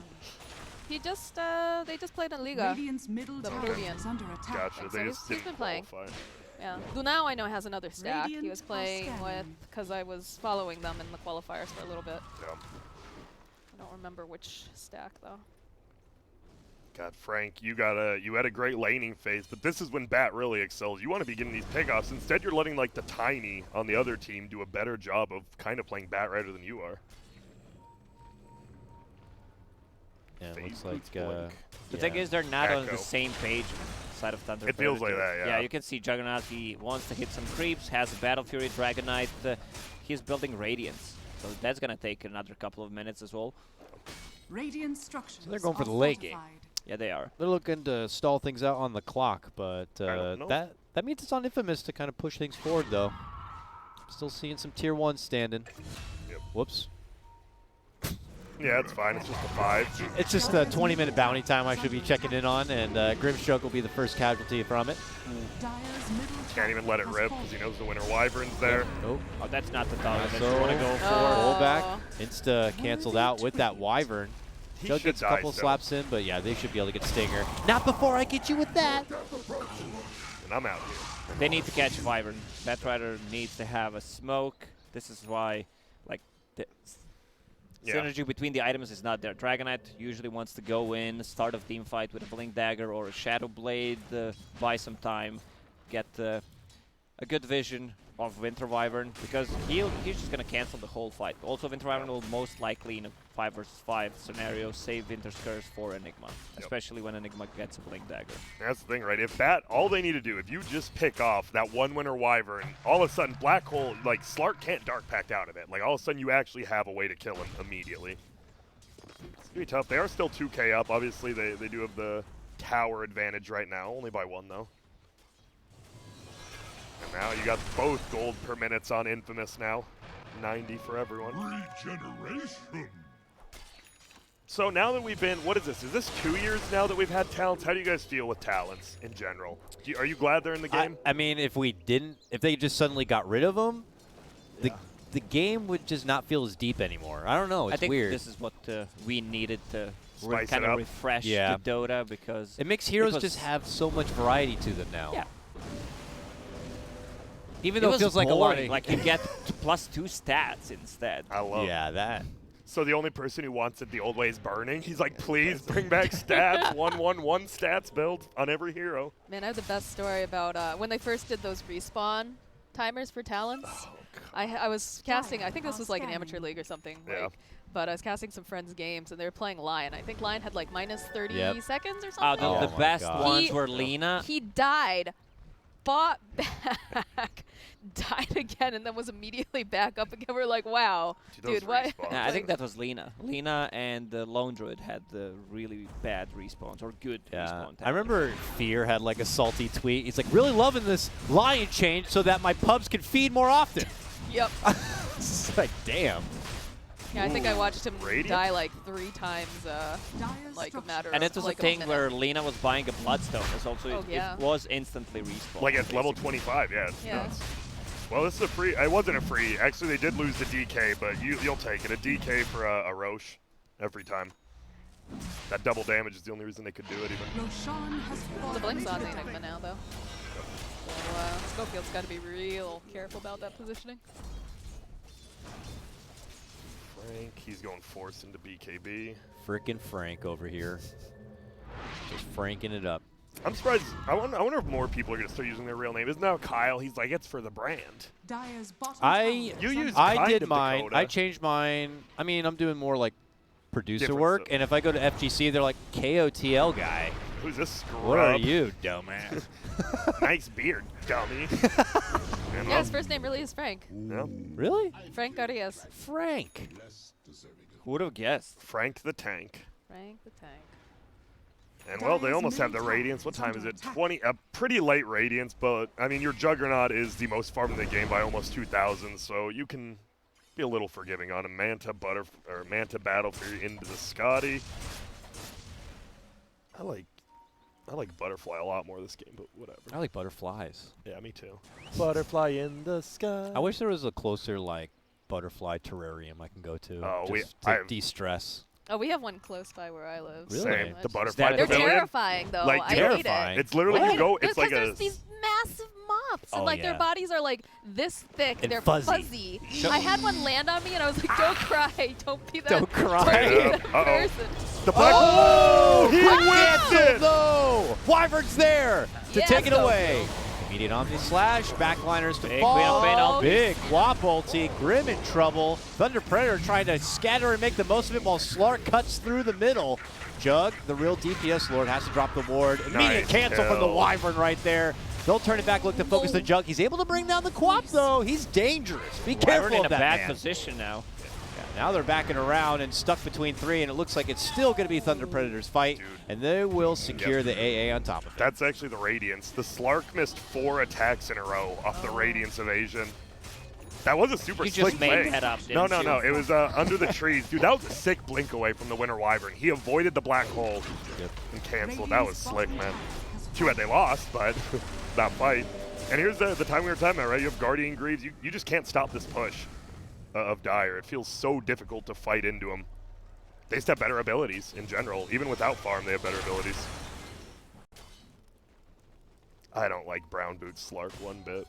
He just they just played in Liga. Radiant's middle The tower Peruvian. is under attack. Gotcha. So They he's- just he's didn't been playing. qualify. Yeah. Dunao I know has another stack. He Radiant was are playing with scanning. because I was following them in the qualifiers for a little bit. Yeah. I don't remember which stack though. God, Frank, you had a great laning phase, but this is when Bat really excels. You want to be getting these pickoffs. Instead, you're letting like the Tiny on the other team do a better job of kind of playing Bat Rider than you are. Yeah, it looks Phase like. boots blink. The thing is, they're not on the Echo. same page side of Thunder. It feels like that, yeah. Yeah, you can see Juggernaut, he wants to hit some creeps, has a Battle Fury, Dragon Knight, he's building Radiance. So that's gonna take another couple of minutes as well. Radiant structures. So they're going for are the late game. fortified. Yeah, they are. They're looking to stall things out on the clock, but don't know. that means it's on Infamous to kind of push things forward, though. Still seeing some tier 1 standing. Yep. Whoops. Yeah, it's fine. It's just a 5. It's just a 20-minute bounty time I should be checking in on, and Grimstroke will be the first casualty from it. Dire's middle Can't even let it has rip fallen. because he knows the Winter Wyvern's there. Nope. Oh, that's not the target that So you want to go for. Oh. roll back. Insta canceled out with that Wyvern. He Jug should gets a die couple still. slaps in, but yeah, they should be able to get Stinger. Not before I get you with that. And I'm out here. They need to catch a Wyvern. Batrider needs to have a smoke. This is why, like, the Yeah. synergy between the items is not there. Dragonite usually wants to go in, start a team fight with a Blink Dagger or a Shadow Blade, buy some time, get a good vision of Winter Wyvern, because he's just going to cancel the whole fight. Also, Winter Wyvern will most likely, in a 5 versus 5 scenario, save Winter's Curse for Enigma, especially when Enigma gets a Blink Dagger. That's the thing, right? If that, all they need to do, if you just pick off that one Winter Wyvern, all of a sudden Black Hole, like Slark can't Dark Pact out of it. Like all of a sudden you actually have a way to kill him immediately. It's gonna be tough. They are still 2K up. Obviously they do have the tower advantage right now, only by 1 though. And now you got both gold per minutes on Infamous now. 90 for everyone. Regeneration. So now that we've been, what is this? Is this 2 years now that we've had talents? How do you guys feel with talents in general? Are you glad they're in the game? I mean, if they just suddenly got rid of them, the game would just not feel as deep anymore. I don't know. It's I think weird. this is what we needed to Spice kind it of up. refresh Yeah. the Dota, because It makes heroes was- just have so much variety to them now. Yeah. Even though it was feels like a lot boring. of Like you get +2 stats instead. I love it. yeah, that. So the only person who wants it the old way is Burning. He's like, please bring back stats. 1-1-1 stats build on every hero. Man, I have the best story about when they first did those respawn timers for talents. Oh, I was casting, I think this was like an amateur league or something. Yeah. Like, but I was casting some friends' games, and they were playing Lion. I think Lion had like minus 30 Yep. seconds or Oh, something. Oh the my best God. ones He- were Lena. He died, fought back, died again, and then was immediately back up again. We're like, wow, Those dude, what? respawns. Nah, I think that was Lena. Lena and the Lone Druid had the really bad respawns, or good Yeah. respawn. I remember Fear had like a salty tweet. He's like, really loving this Lion change so that my pubs can feed more often. Yep. It's like, damn. Yeah, I think I watched him Radiant? die like 3 times, Dire's like a structures matter And of it was like a thing minute. where Lena was buying a Bloodstone. It was also Oh, yeah. it was instantly respawned. Like at level basically. 25, yeah. It's Yeah. nuts. Well, this is a free. It wasn't a free. Actually, they did lose the DK, but you'll take it. A DK for a Roche every time. That double damage is the only reason they could do it even. Roshan has fallen. The blink's on the to Enigma defeat. now, though. So Schofield's got to be real careful about that positioning. Frank, he's going forced into BKB. Frickin' Frank over here. Just franking it up. I'm surprised. I wonder if more people are going to start using their real name. Isn't now Kyle? He's like, it's for the brand. Dire's bottom I- tower You is use under I kind did of mine. Dakota. I changed mine. I mean, I'm doing more like producer Different work. stuff. And if I go to FGC, they're like, KOTL guy. Who's this scrub? What are you, dumbass? Nice beard, dummy. And Yeah, his first name really is Frank. yeah, Really? Frank Arias. Frank. Who would have guessed? Frank the Tank. Frank the Tank. And well, they Dire's almost have the middle tower Radiance. What is time under is it? attack. 20. A pretty late Radiance, but I mean, your Juggernaut is the most farmed in the game by almost 2,000, so you can be a little forgiving on a Manta Battle Fury into the Scotty. I like Butterfly a lot more this game, but whatever. I like butterflies. Yeah, me too. Butterfly in the sky. I wish there was a closer like butterfly terrarium I can go to. Oh, just I to have- de-stress. Oh, we have one close by where I live. Really? Same. The Much. Butterfly They're Pavilion. terrifying, though. Like, I terrifying. hate it. It's literally I you go. hate it. It's like there's a. these massive moths, and Oh, like their yeah. bodies are like this thick. And They're fuzzy. I had one land on me, and I was like, "Don't cry, don't be that, Don't cry. don't be Yeah. that Uh-oh. person." The black. Oh! He whipped it. No! Wyvern's there to Yes, take it though. away. Immediate Omni Slash, backliners to Big fall. Queen of Pain ulti. Big Wap ulti, Grim in trouble. Thunder Predator trying to scatter and make the most of it while Slark cuts through the middle. Jug, the real DPS Lord, has to drop the ward. Immediate cancel from the Wyvern right there. They'll turn it back, look to focus the Jug. He's able to bring down the Quap though. He's dangerous. Be careful Wyvern of in a that bad man. position now. Now they're backing around and stuck between three, and it looks like it's still going to be Thunder Predator's fight, and they will secure the AA on top of it. That's actually the Radiance. The Slark missed 4 attacks in a row off the Radiance evasion. That was a super You slick just made play. that up, No, didn't no, you? no. It was under the trees. Dude, that was a sick blink away from the Winter Wyvern. He avoided the black hole and canceled. That was slick, man. Too bad they lost, but that fight. And here's the time we were talking about, right? You have Guardian Greaves. You just can't stop this push of Dire. It feels so difficult to fight into them. They just have better abilities in general. Even without farm, they have better abilities. I don't like Brown Boots Slark one bit.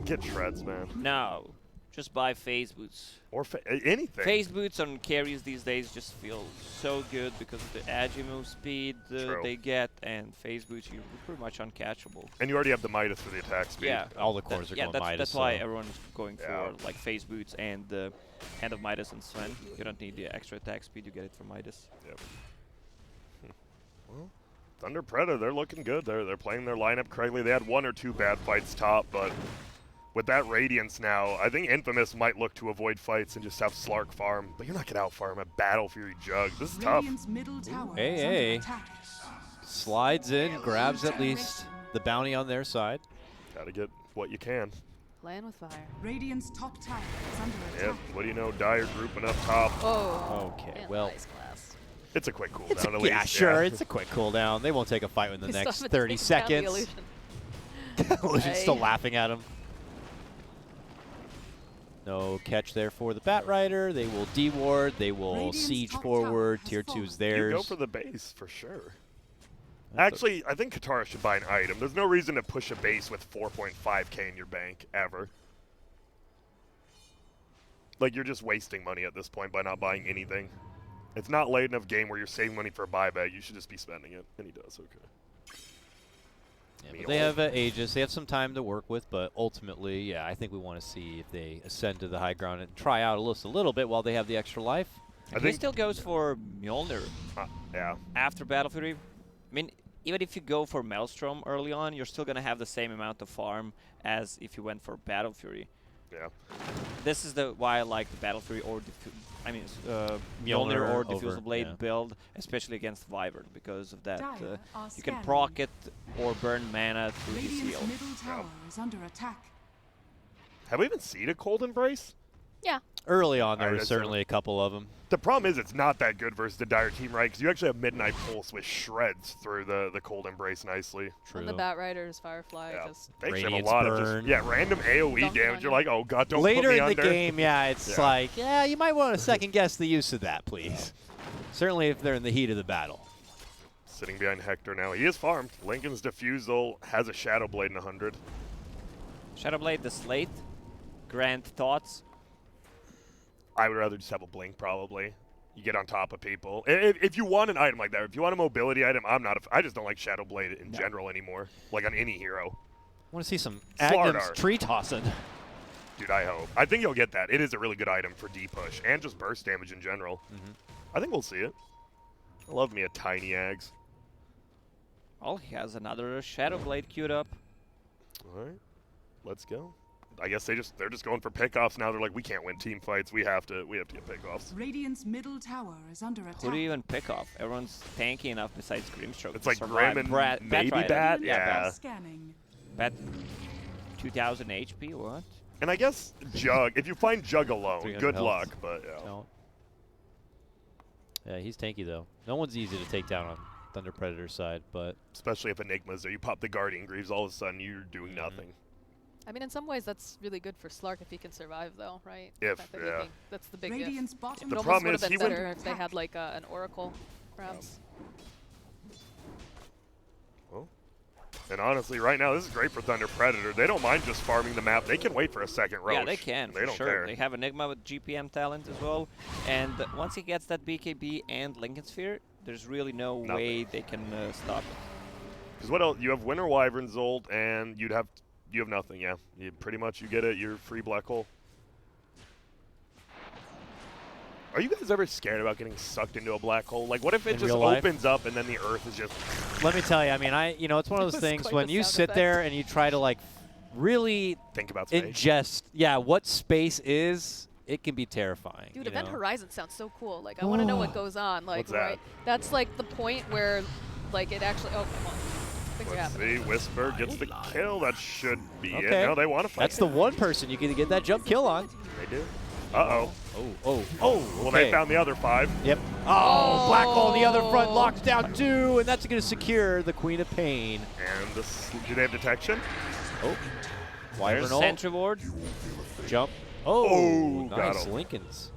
Get shreds, man. No, just buy phase boots. Or anything. Phase boots on carries these days just feel so good because of the agi move speed they get, and phase boots you're pretty much uncatchable. And you already have the Midas for the attack speed. Yeah, All the cores are going that's, Midas. that's why so. everyone's going for like phase boots and the Hand of Midas and Sven. You don't need the extra attack speed; you get it from Midas. Yep. Well, Thunder Predator, they're looking good. They're playing their lineup correctly. They had 1 or 2 bad fights top, but with that Radiance now, I think Infamous might look to avoid fights and just have Slark farm. But you're not going to outfarm a Battle Fury Jug. This is tough. Radiant's middle tower Hey, is under hey. attack. Slides in, grabs at least the bounty on their side. Got to get what you can. Playing with fire. Radiant's top tower is under Yep. attack. What do you know? Dire grouping up top. Oh. Okay, And well, ice glass. It's a quick cooldown at least. yeah, sure, it's a quick cooldown. They won't take a fight in the We still next haven't 30 taken down the seconds. illusion. Illusion's still Aye. laughing at him. No catch there for the Bat Rider. They will D-ward. They will Radiant's siege top forward. tower has Tier 2 fallen. is theirs. You go for the base for sure. That's Actually, I think Katara should buy an item. There's no reason to push a base with 4.5k in your bank, ever. Like, you're just wasting money at this point by not buying anything. It's not late enough game where you're saving money for a buyback. You should just be spending it. And he does, okay. Yeah, but they have Aegis. They have some time to work with, but ultimately, yeah, I think we want to see if they ascend to the high ground and try out a little bit while they have the extra life. I He think, still goes for Mjolnir yeah. after Battle Fury. I mean, even if you go for Maelstrom early on, you're still gonna have the same amount of farm as if you went for Battle Fury. Yeah. This is why I like the Battle Fury or Mjolnir Mjolnir or over, Diffusal Blade yeah. build, especially against Wyvern, because of that. Dire are You can scanning. proc it or burn mana through his Radiant's heal. middle tower is under attack. Have we even seen a Cold Embrace? Yeah. Early on, there Alright, was that's certainly a couple of them. The problem is it's not that good versus the Dire team, right? Because you actually have Midnight Pulse, which shreds through the Cold Embrace nicely. True. And the Bat Riders, Firefly, Yeah. just They actually have a Radiance lot burn. of just, random AoE Dumping damage. on You're you. like, oh god, don't Later put me in the under. game, yeah, it's Yeah. like, yeah, you might want to second guess the use of that, please. Certainly if they're in the heat of the battle. Sitting behind Hector now. He is farmed. Lincoln's Diffusal has a Shadow Blade in 100. Shadowblade, the Slate, Grand Thoughts. I would rather just have a Blink, probably. You get on top of people. If you want an item like that, if you want a mobility item, I just don't like Shadow Blade in general anymore. Like on any hero. I want to see some Slardar. Agnum's tree tossing. Dude, I hope. I think you'll get that. It is a really good item for D-push and just burst damage in general. I think we'll see it. I love me a tiny Ags. Oh, he has another Shadowblade queued up. All right, let's go. I guess they're just going for pickoffs now. They're like, we can't win team fights. We have to get pickoffs. Radiant's middle tower is under attack. Who do you even pick off? Everyone's tanky enough besides Grimstroke. It's to like survive. Grim and Bat maybe Rider. Bat. Radiant Yeah. are scanning. Bat 2000 HP, what? And I guess Jug. If you find Jug alone, 300 good health. luck. But yeah. No. Yeah, he's tanky though. No one's easy to take down on Thunder Predator's side, but Especially if Enigma's there. You pop the Guardian Greaves, all of a sudden you're doing nothing. I mean, in some ways, that's really good for Slark if he can survive, though, right? If, The fact that he yeah. can- that's the big if. Radiant's bottom It The almost problem would is have he been went- better if they had like an Oracle, perhaps. Well, and honestly, right now this is great for Thunder Predator. They don't mind just farming the map. They can wait for a second Roche. Yeah, they can, They for don't sure. care. They have Enigma with GPM talent as well. And once he gets that BKB and Lincoln Sphere, there's really no Nothing. way they can stop it. Because what else? You have Winter Wyvern's ult, and you have nothing. Yeah, pretty much you get it. You're free black hole. Are you guys ever scared about getting sucked into a black hole? Like, what if it just opens up and then the Earth is just... Let me tell you, I mean, it's one of those things when you sit there and you try to, like, really think about space. Ingest, what space is, it can be terrifying. Dude, Event Horizon sounds so cool. Like, I want to know what goes on. Like, what's that? That's, like, the point where, like, it actually... Oh, come on. Things are happening. See, Whisper gets the kill. That should be it. No, they want to fight. That's the one person you can get that jump kill on. They do. Uh-oh. Oh. Well, they found the other 5. Yep. Oh, black hole in the other front, locks down 2, and that's going to secure the Queen of Pain. And do they have detection? Oh. There's sentry ward. Jump. Oh, nice. Lincolns.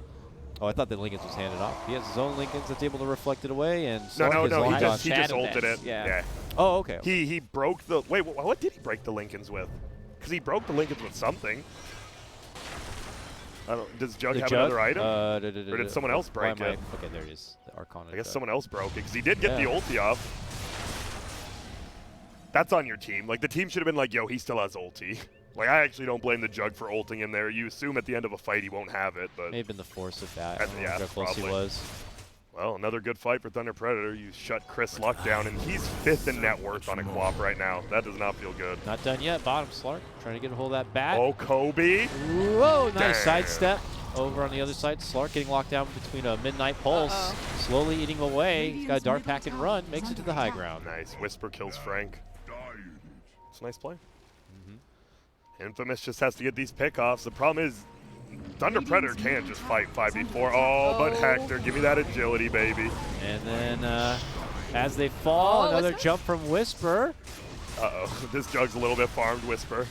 Oh, I thought the Lincolns was handed off. He has his own Lincolns that's able to reflect it away, and no. He just ulted it. Yeah. Oh, okay. He broke the... Wait, what did he break the Lincolns with? Because he broke the Lincolns with something. I don't. Does Jug have another item? Or did someone else break it? Okay, there it is. The Arcana. I guess someone else broke it because he did get the ulti off. That's on your team. Like, the team should have been like, yo, he still has ulti. Like, I actually don't blame the Jug for ulting in there. You assume at the end of a fight he won't have it, but... May have been the force of that. Yeah, how close he was. Well, another good fight for Thunder Predator. You shut Chris Luck down, and he's 5th in net worth on a co-op right now. That does not feel good. Not done yet. Bottom Slark trying to get a hold of that bat. Oh, Kobe. Whoa, nice sidestep. Over on the other side, Slark getting locked down between a Midnight Pulse. Slowly eating away. He's got a Dark Pack and run. Makes it to the high ground. Nice. Whisper kills Frank. It's a nice play. Infamous just has to get these pickoffs. The problem is Thunder Predator can't just fight 5v4. Oh, but Hector, give me that agility, baby. And then as they fall, another jump from Whisper. Uh-oh. This Jug's a little bit farmed, Whisper.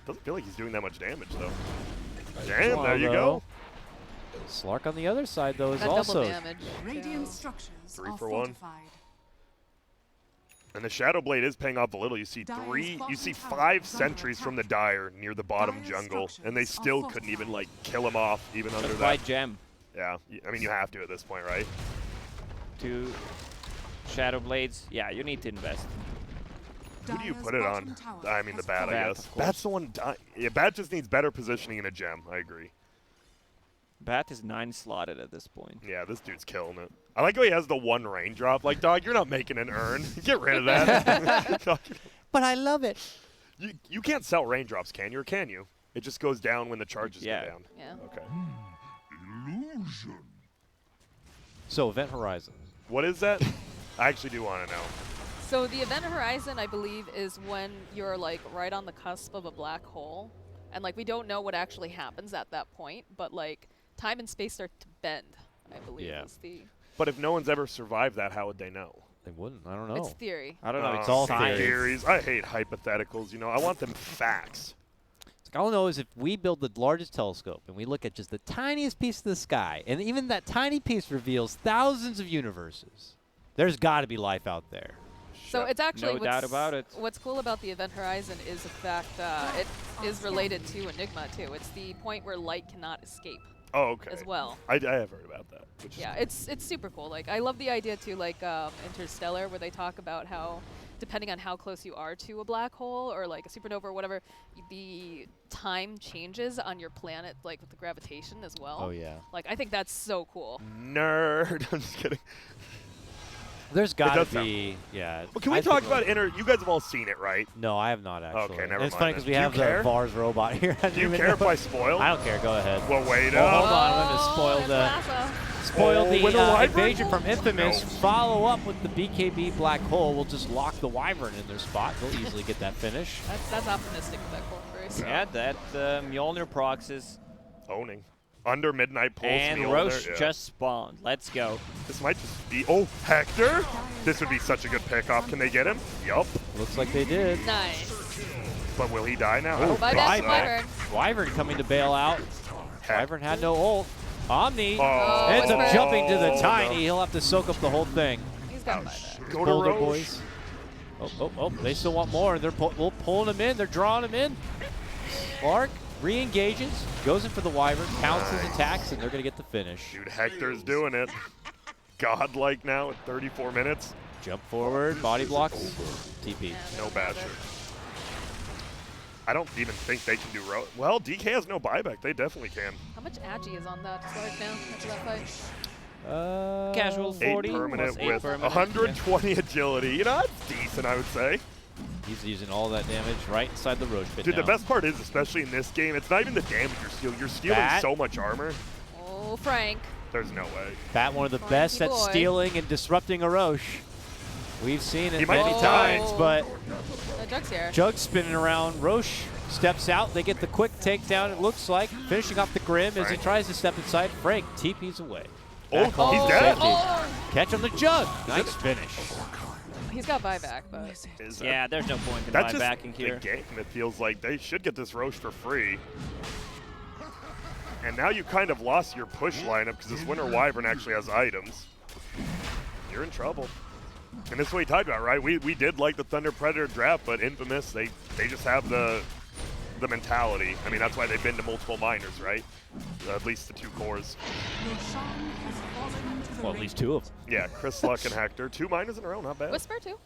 Doesn't feel like he's doing that much damage, though. Damn, there you go. Slark on the other side, though, is That also... double damage. Radiant structures 3 are for 1. fortified. And the Shadow Blade is paying off a little. You see 5 sentries from the Dire near the bottom jungle, and they still couldn't even, like, kill him off, even under that. Gem. Yeah, I mean, you have to at this point, right? 2 Shadow Blades. Yeah, you need to invest. Who do you put it on? I mean, the Bat, I guess. Bat's the one. Yeah, Bat just needs better positioning in a gem. I agree. Bat is 9 slotted at this point. Yeah, this dude's killing it. I like how he has the 1 raindrop. Like, dog, you're not making an urn. Get rid of that. But I love it. You can't sell raindrops, can you? Or can you? It just goes down when the charges go down. Yeah. Okay. Illusion. So, Event Horizon. What is that? I actually do want to know. So the Event Horizon, I believe, is when you're, like, right on the cusp of a black hole. And, like, we don't know what actually happens at that point, but, like, time and space start to bend, I believe, is the... But if no one's ever survived that, how would they know? They wouldn't. I don't know. It's theory. I don't know. It's all theories. I hate hypotheticals. You know, I want them facts. Like, all I know is if we build the largest telescope and we look at just the tiniest piece of the sky, and even that tiny piece reveals thousands of universes, there's got to be life out there. So it's actually no doubt about it. What's cool about the Event Horizon is the fact it is related to Enigma too. It's the point where light cannot escape. Oh, okay. As well. I have heard about that. Which yeah, it's super cool. Like, I love the idea too, like Interstellar, where they talk about how, depending on how close you are to a black hole or like a supernova or whatever, the time changes on your planet, like with the gravitation as well. Oh yeah. Like, I think that's so cool. Nerd. I'm just kidding. There's got to be, yeah. Well, can we talk about You guys have all seen it, right? No, I have not actually. Okay, never mind. It's funny because we have the VAR's robot here. Do you care if I spoil? I don't care. Go ahead. Well, wait up. up. Hold on. I'm going to spoil the invasion from Infamous. No. Follow up with the BKB Black Hole. We'll just lock the Wyvern in their spot. They'll easily get that finish. That's optimistic with that cold phrase. Yeah, that Mjolnir proxies. Owning. Under Midnight Pulse. And Roche just spawned. Let's go. This might just be... Oh, Hector? This would be such a good pickoff. Can they get him? Yup. Looks like they did. Nice. But will he die now? Oh, Wyvern. Wyvern coming to bail out. Wyvern had no ult. Omni Oh. ends up jumping to the Tiny. He'll have to soak up the whole thing. He's got that. Go to Boulder Roche. boys. Oh, they still want more. They're pulling him in. They're drawing him in. Clark re-engages, goes in for the Wyvern, counts his attacks, and they're going to get the finish. Dude, Hector's doing it. Godlike now at 34 minutes. Jump forward, body blocks, TP. Yeah, No they're Basher. there. I don't even think they can do well, DK has no buyback. They definitely can. How much agi is on that Slark now after that fight? Casual 40 8 permanent plus 8 with permanent, 120 agility. You know, that's decent, I would say. He's using all that damage right inside the Roche pit Dude, now. the best part is, especially in this game, it's not even the damage you're stealing. You're stealing Bat. so much armor. Oh, Frank. There's no way. Bat, one of the Frankie best at boy. stealing and disrupting a Roche. We've seen it He might many be times, dying. but Jug's here. Jug spinning around. Roche steps out. They get the quick takedown, it looks like. Finishing off the Grim as he Frank. tries to step inside. Frank TP's away. Oh, Back home he's for dead. safety. Oh, Catch on the Jug. Nice finish. he's got buyback, but Is that- Yeah, there's no point in that's just buybacking here. the game. It feels like they should get this Roche for free. And now you kind of lost your push lineup because this Winter Wyvern actually has items. You're in trouble. And this is what we talked about, right? We did like the Thunder Predator draft, but Infamous, they just have the mentality. I mean, that's why they've been to multiple minors, right? At least the 2 cores. Roshan has fallen to the Well, at least 2 of them. Yeah, Chris Luck and Hector. 2 minors in a row, not bad. Whisper too.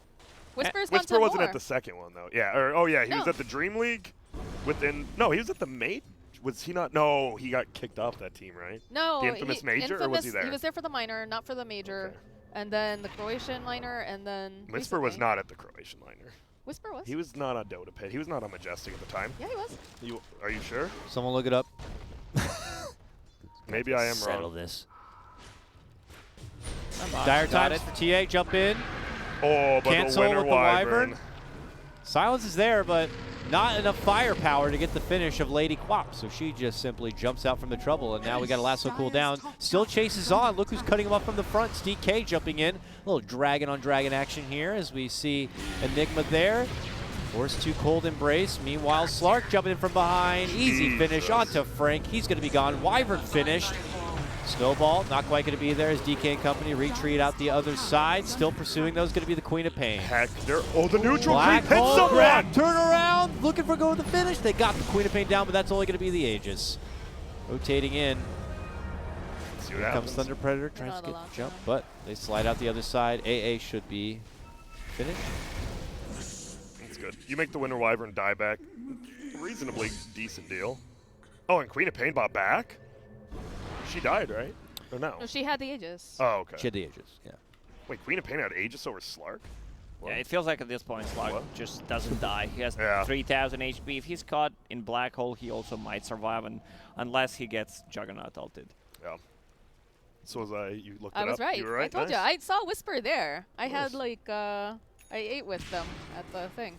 Whisper's gone Whisper to wasn't more. at the second one, though. Yeah, or, oh yeah, he was No. at the Dream League within, no, he was at the Mate? Was he not? No, he got kicked off that team, right? No, The Infamous major, or was he there? He was there for the minor, not for the major. Okay. And then the Croatian minor, and then Whisper was recently- not at the Croatian liner. Whisper was. He was not on Dota Pit. He was not on Majestic at the time. Yeah, he was. Are you sure? Someone look it up. Maybe I am Settle wrong. this. on, Dire got times it. for TA. Jump in. Oh, but Cancel the Winter with the Wyvern. Wyvern. Silence is there, but not enough firepower to get the finish of Lady Quap. So she just simply jumps out from the trouble, and now we got a lasso cooldown. Still chases on. Look who's cutting him off from the front. It's DK jumping in. A little dragon on dragon action here as we see Enigma there. Forced to cold embrace. Meanwhile, Slark jumping in from behind. Easy finish Jesus. onto Frank. He's going to be gone. Wyvern finished. Snowball, not quite going to be there as DK and company retreat out the other side. Still pursuing those, going to be the Queen of Pain. Hector. Oh, the neutral Black creep hits hole someone! grab, turn around, looking for going to the finish. They got the Queen of Pain down, but that's only going to be the Aegis. Rotating in. See what Here comes happens. Thunder Predator, tries not to get allowed the jump, to. but they slide out the other side. AA should be finished. That's good. You make the Winter Wyvern die back. Reasonably decent deal. Oh, and Queen of Pain bought back? She died, right? Or no? No, she had the Aegis. Oh, okay. She had the Aegis, yeah. Wait, Queen of Pain had Aegis over Slark? Yeah, it feels like at this point Slug What? just doesn't die. He has Yeah. 3,000 HP. If he's caught in Black Hole, he also might survive, and unless he gets Juggernaut ulted. Yeah. So was you looked I it was up? right. You were right? I told you. Nice. I saw Whisper there. I had Nice. like I ate with them at the thing.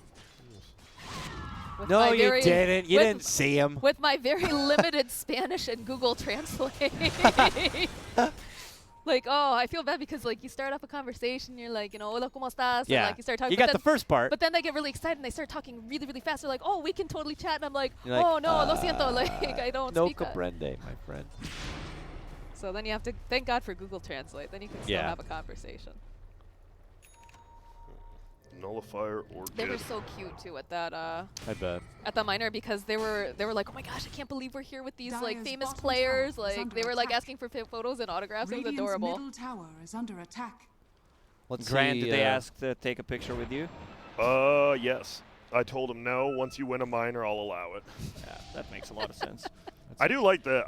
With No, my you very- didn't. You with- didn't see him. With my very limited Spanish and Google Translate. Like, oh, I feel bad because like you start off a conversation, you're like, you know, hola, ¿cómo estás? And, Yeah. like, you start talking. You but got the then- first part. But then they get really excited and they start talking really, really fast. They're like, oh, we can totally chat. And I'm like, You're like, oh, no, lo siento. Like, I don't no speak that. comprende, my friend. So then you have to, thank God for Google Translate. Then you can still Yeah. have a conversation. Nullifier or They were did. so cute too at that I bet. at the minor because they were like, oh my gosh, I can't believe we're here with these like Dire's famous bottom players. tower is Like under they were like attack. asking for photos and autographs. It was Radiant's adorable. middle tower is under attack. Let's Grant, see. did they ask to take a picture with you? Yes. I told him no. Once you win a minor, I'll allow it. Yeah, that makes a lot of sense. I do like the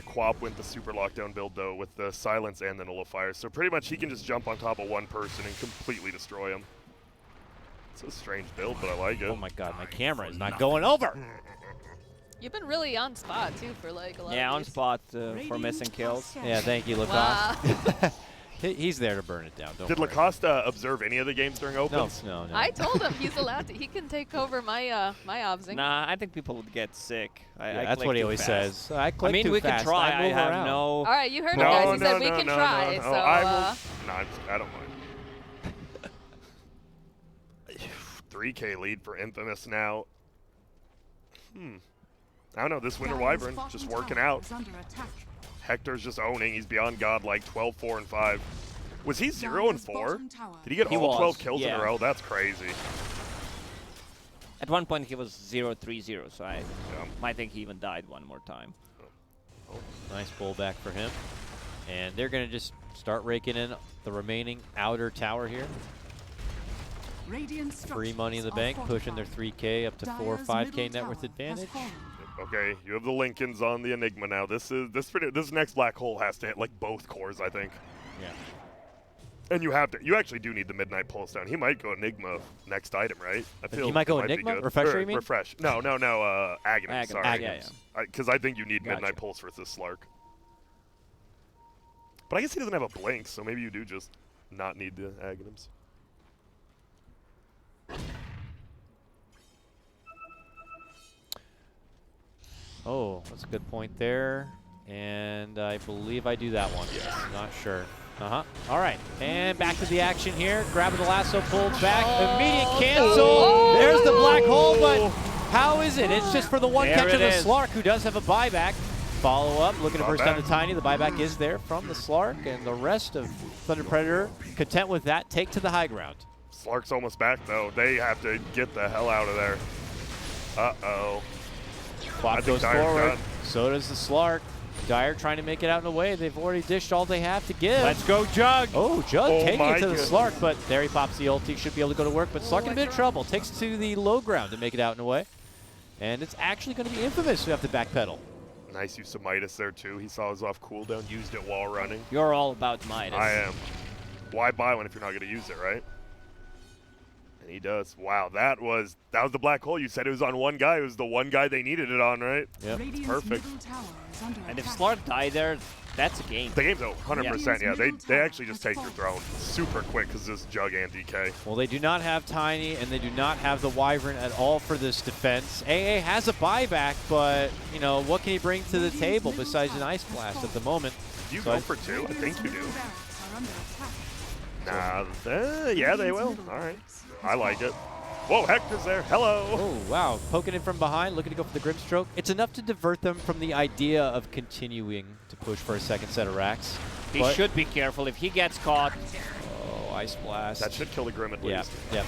Quap with the super lockdown build though, with the silence and the nullifier. So pretty much he can just jump on top of one person and completely destroy him. It's a strange build, but I like it. Oh my god, my camera is not going over. You've been really on spot too for like a lot Yeah, of on these. spot for missing kills. Yeah, thank you, Wow. Lacoste. He's there to burn it down. Don't Did worry. Lacoste observe any of the games during No, opens? no. I told him he's allowed to. He can take over my my obsing. Nah, I think people would get sick. I Yeah, that's click what he too always fast. says. I click I mean, too we fast. can try. I move have around. no. All right, you heard him, No, guys. no, He said no, we can no, try. no, So no. I don't mind. 3K lead for Infamous now. I don't know. This Winter Dire's Wyvern bottom just working tower out. is under attack. Hector's just owning. He's beyond God, like 12, 4, and 5. Was he 0 and Dire's 4? bottom tower Did he get He all was, 12 kills in yeah. a row? That's crazy. At one point, he was 0-3-0, so I Yeah. might think he even died one more time. Nice pullback for him. And they're going to just start raking in the remaining outer tower here. Radiant Free money in the structures bank, are pushing their fortified. 3K up to 4 or Dire's 5K middle net worth tower has advantage. fallen. Okay, you have the Lincolns on the Enigma now. This next black hole has to hit like both cores, I think. Yeah. And you actually do need the Midnight Pulse down. He might go Enigma next item, right? I He might go it be Enigma? good. Refresher, Or you mean? Refresh. No, Aghanim, Aghanim, sorry. yeah. Because I think you need Gotcha. Midnight Pulse versus Slark. But I guess he doesn't have a blink, so maybe you do just not need the Aghanims. Oh, that's a good point there. And I believe I do that one. Yes. Not sure. All right. And back to the action here. Grabbing the lasso, pulled back. Immediate cancel. Oh. There's the black hole, but how is it? It's just for the one There catch of it the is. Slark, who does have a buyback. Follow up, looking to burst down the Buyback. Tiny. The buyback is there from the Slark, and the rest of Thunder Predator, content with that, take to the high ground. Slark's almost back, though. They have to get the hell out of there. Uh-oh. Clock I think goes Dire's forward. done. So does the Slark. Dire trying to make it out in a way. They've already dished all they have to give. Let's go, Jug. Oh, Jug Oh taking my it to the goodness. Slark, but there he pops the ulti. Should be able to go to work, but Slark in a bit of trouble. Takes to the low ground to make it out in a way. And it's actually going to be Infamous who have to backpedal. Nice use of Midas there, too. He saw his off cooldown, used it while running. You're all about Midas. I am. Why buy one if you're not going to use it, right? And he does. Wow, that was the black hole. You said it was on one guy. It was the one guy they needed it on, right? Yep. Radiant's Perfect. middle tower is under And if attack. Slark die there, that's a game. The game's over, 100%. Yeah, Radiant's they middle actually just tower take your has throne super quick because this Jug and DK. Well, they do not have Tiny, and they do not have the Wyvern at all for this defense. AA has a buyback, but, you know, what can he bring to the table besides an Ice Blast at the moment? Do you So go I- for two? I think you do. Barracks are under attack. Nah, yeah, they will. All right. I like it. Whoa, Hector's there. Hello. Oh, wow. Poking in from behind, looking to go for the Grimstroke. It's enough to divert them from the idea of continuing to push for a second set of racks. He But- should be careful. If he gets caught, Oh, Ice Blast. That should kill the Grim at Yeah, least. yeah.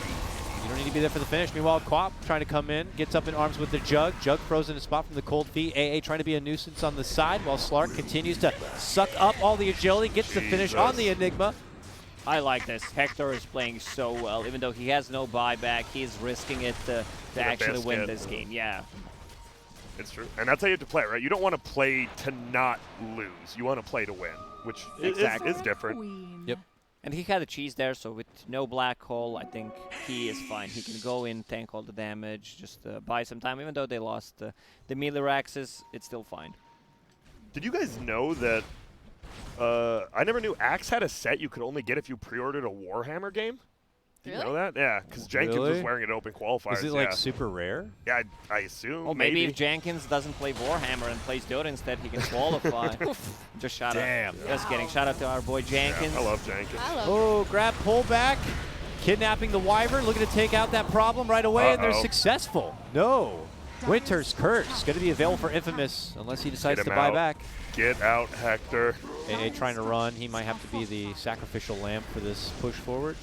You don't need to be there for the finish. Meanwhile, Quap trying to come in, gets up in arms with the Jug. Jug frozen in a spot from the cold feet. AA trying to be a nuisance on the side while Slark continues to suck up all the agility, gets the finish on the Enigma. I like this. Hector is playing so well. Even though he has no buyback, he's risking it to actually win biscuit. this game. Yeah. It's true. And that's how you have to play, right? You don't want to play to not lose. You want to play to win, which Exactly. is different. Queen. Yep. And he had a cheese there, so with no black hole, I think he is fine. He can go in, tank all the damage, just buy some time. Even though they lost the melee axes, it's still fine. Did you guys know that I never knew Axe had a set you could only get if you pre-ordered a Warhammer game? Did you know that? Yeah, because Jenkins was Really? wearing it at open qualifiers. Is it like super rare? Yeah, I assume. Well, maybe if Jenkins doesn't play Warhammer and plays Dota instead, he can qualify. Just shout Damn. out. Just kidding. Shout out to our boy Jenkins. I love Jenkins. I love Oh, grab pullback. Kidnapping the Wyvern, looking to take out that problem right away, and they're Uh-oh. successful. No. Winter's Curse, going to be available for Infamous unless he decides Get to him buy out. back. Get out, Hector. AA trying to run. He might have to be the sacrificial lamb for this push forward.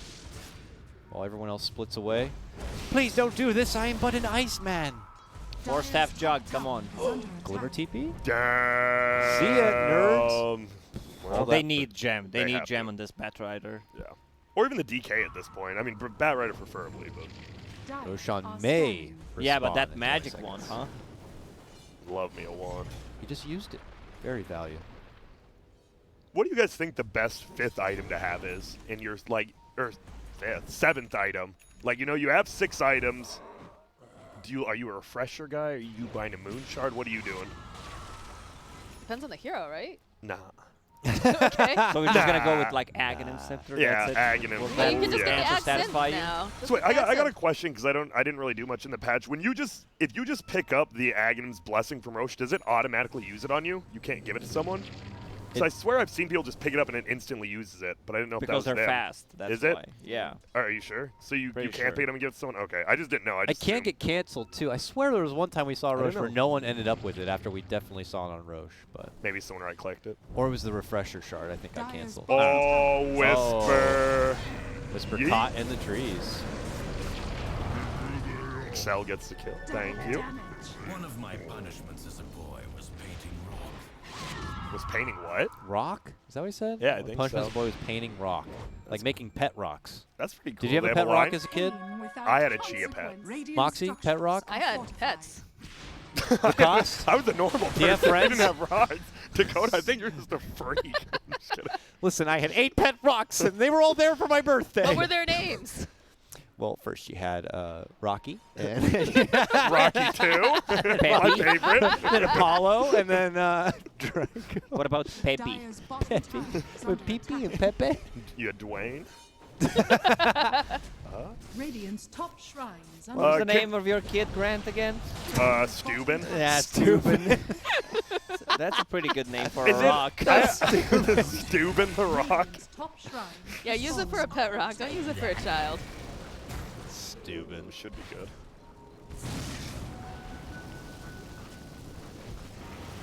While everyone else splits away. Please don't do this. I am but an Iceman. Four staff Jug, come on. Glimmer TP? Damn. See ya, nerds. Well, They that- need Gem. They they need have Gem to. on this Batrider. Yeah. Or even the DK at this point. I mean, Bat Rider preferably, but Dire Roshan are may standing. Yeah, but respond that in 20 magic seconds. one, huh? love me a wand. He just used it. Very value. What do you guys think the best fifth item to have is in your, like, or fifth, seventh item? Like, you know, you have 6 items. Are you a refresher guy? Are you buying a moon shard? What are you doing? Depends on the hero, right? Nah. Okay. So we're just gonna go with like Aghanim Scepter. Yeah, that's it? Aghanim. Will Yeah, Yeah, that you can just yeah. get the answer accent satisfy you? now. Just So wait, get the I got a accent. question because I didn't really do much in the patch. When if you just pick up the Aghanim's Blessing from Roche, does it automatically use it on you? You can't give it to someone? Because I swear I've seen people just pick it up and it instantly uses it, but I didn't know if that Because was they're them. fast. That's Is it? why. Yeah. Are you sure? So you Pretty can't sure. pick it up and give it to someone? Okay, I just didn't know. I I just can't assumed. get canceled too. I swear there was one time we saw don't Roche where know. no one ended up with it after we definitely saw it on Roche, but Maybe someone right-clicked it. or it was the refresher shard. I think got canceled. Oh, Whisper. Whisper yeet. caught in the trees. Excel gets the kill. Thank you. Damage. One of my punishments as a boy was painting rock. Was painting what? Rock? Is that what he said? Yeah, I think Punishment so. Boy was painting rock. Like making pet rocks. That's pretty cool. Did you have They a pet rock line? as a kid? I had a chia pet. Moxxi, pet rock? I had pets. Lacoste? I was a normal person. Do you have I friends? didn't have rocks. Dakota, I think you're just a freak. I'm just kidding. Listen, I had 8 pet rocks, and they were all there for my birthday. What were their names? Well, first you had Rocky, and Rocky 2, my favorite. then Apollo, and then Draco. What about Pepe? Pepe. With Pee-Pee and Pepe. You had Dwayne. Radiant's top shrines. What was the Kid- name of your kid, Grant, again? Steuben. Yeah, stupid. That's a pretty good name for Is a it? rock. Steuben the Rock. Radiant's top shrine. Yeah, use it for a pet rock. Don't use it for a child. Stupid. Should be good.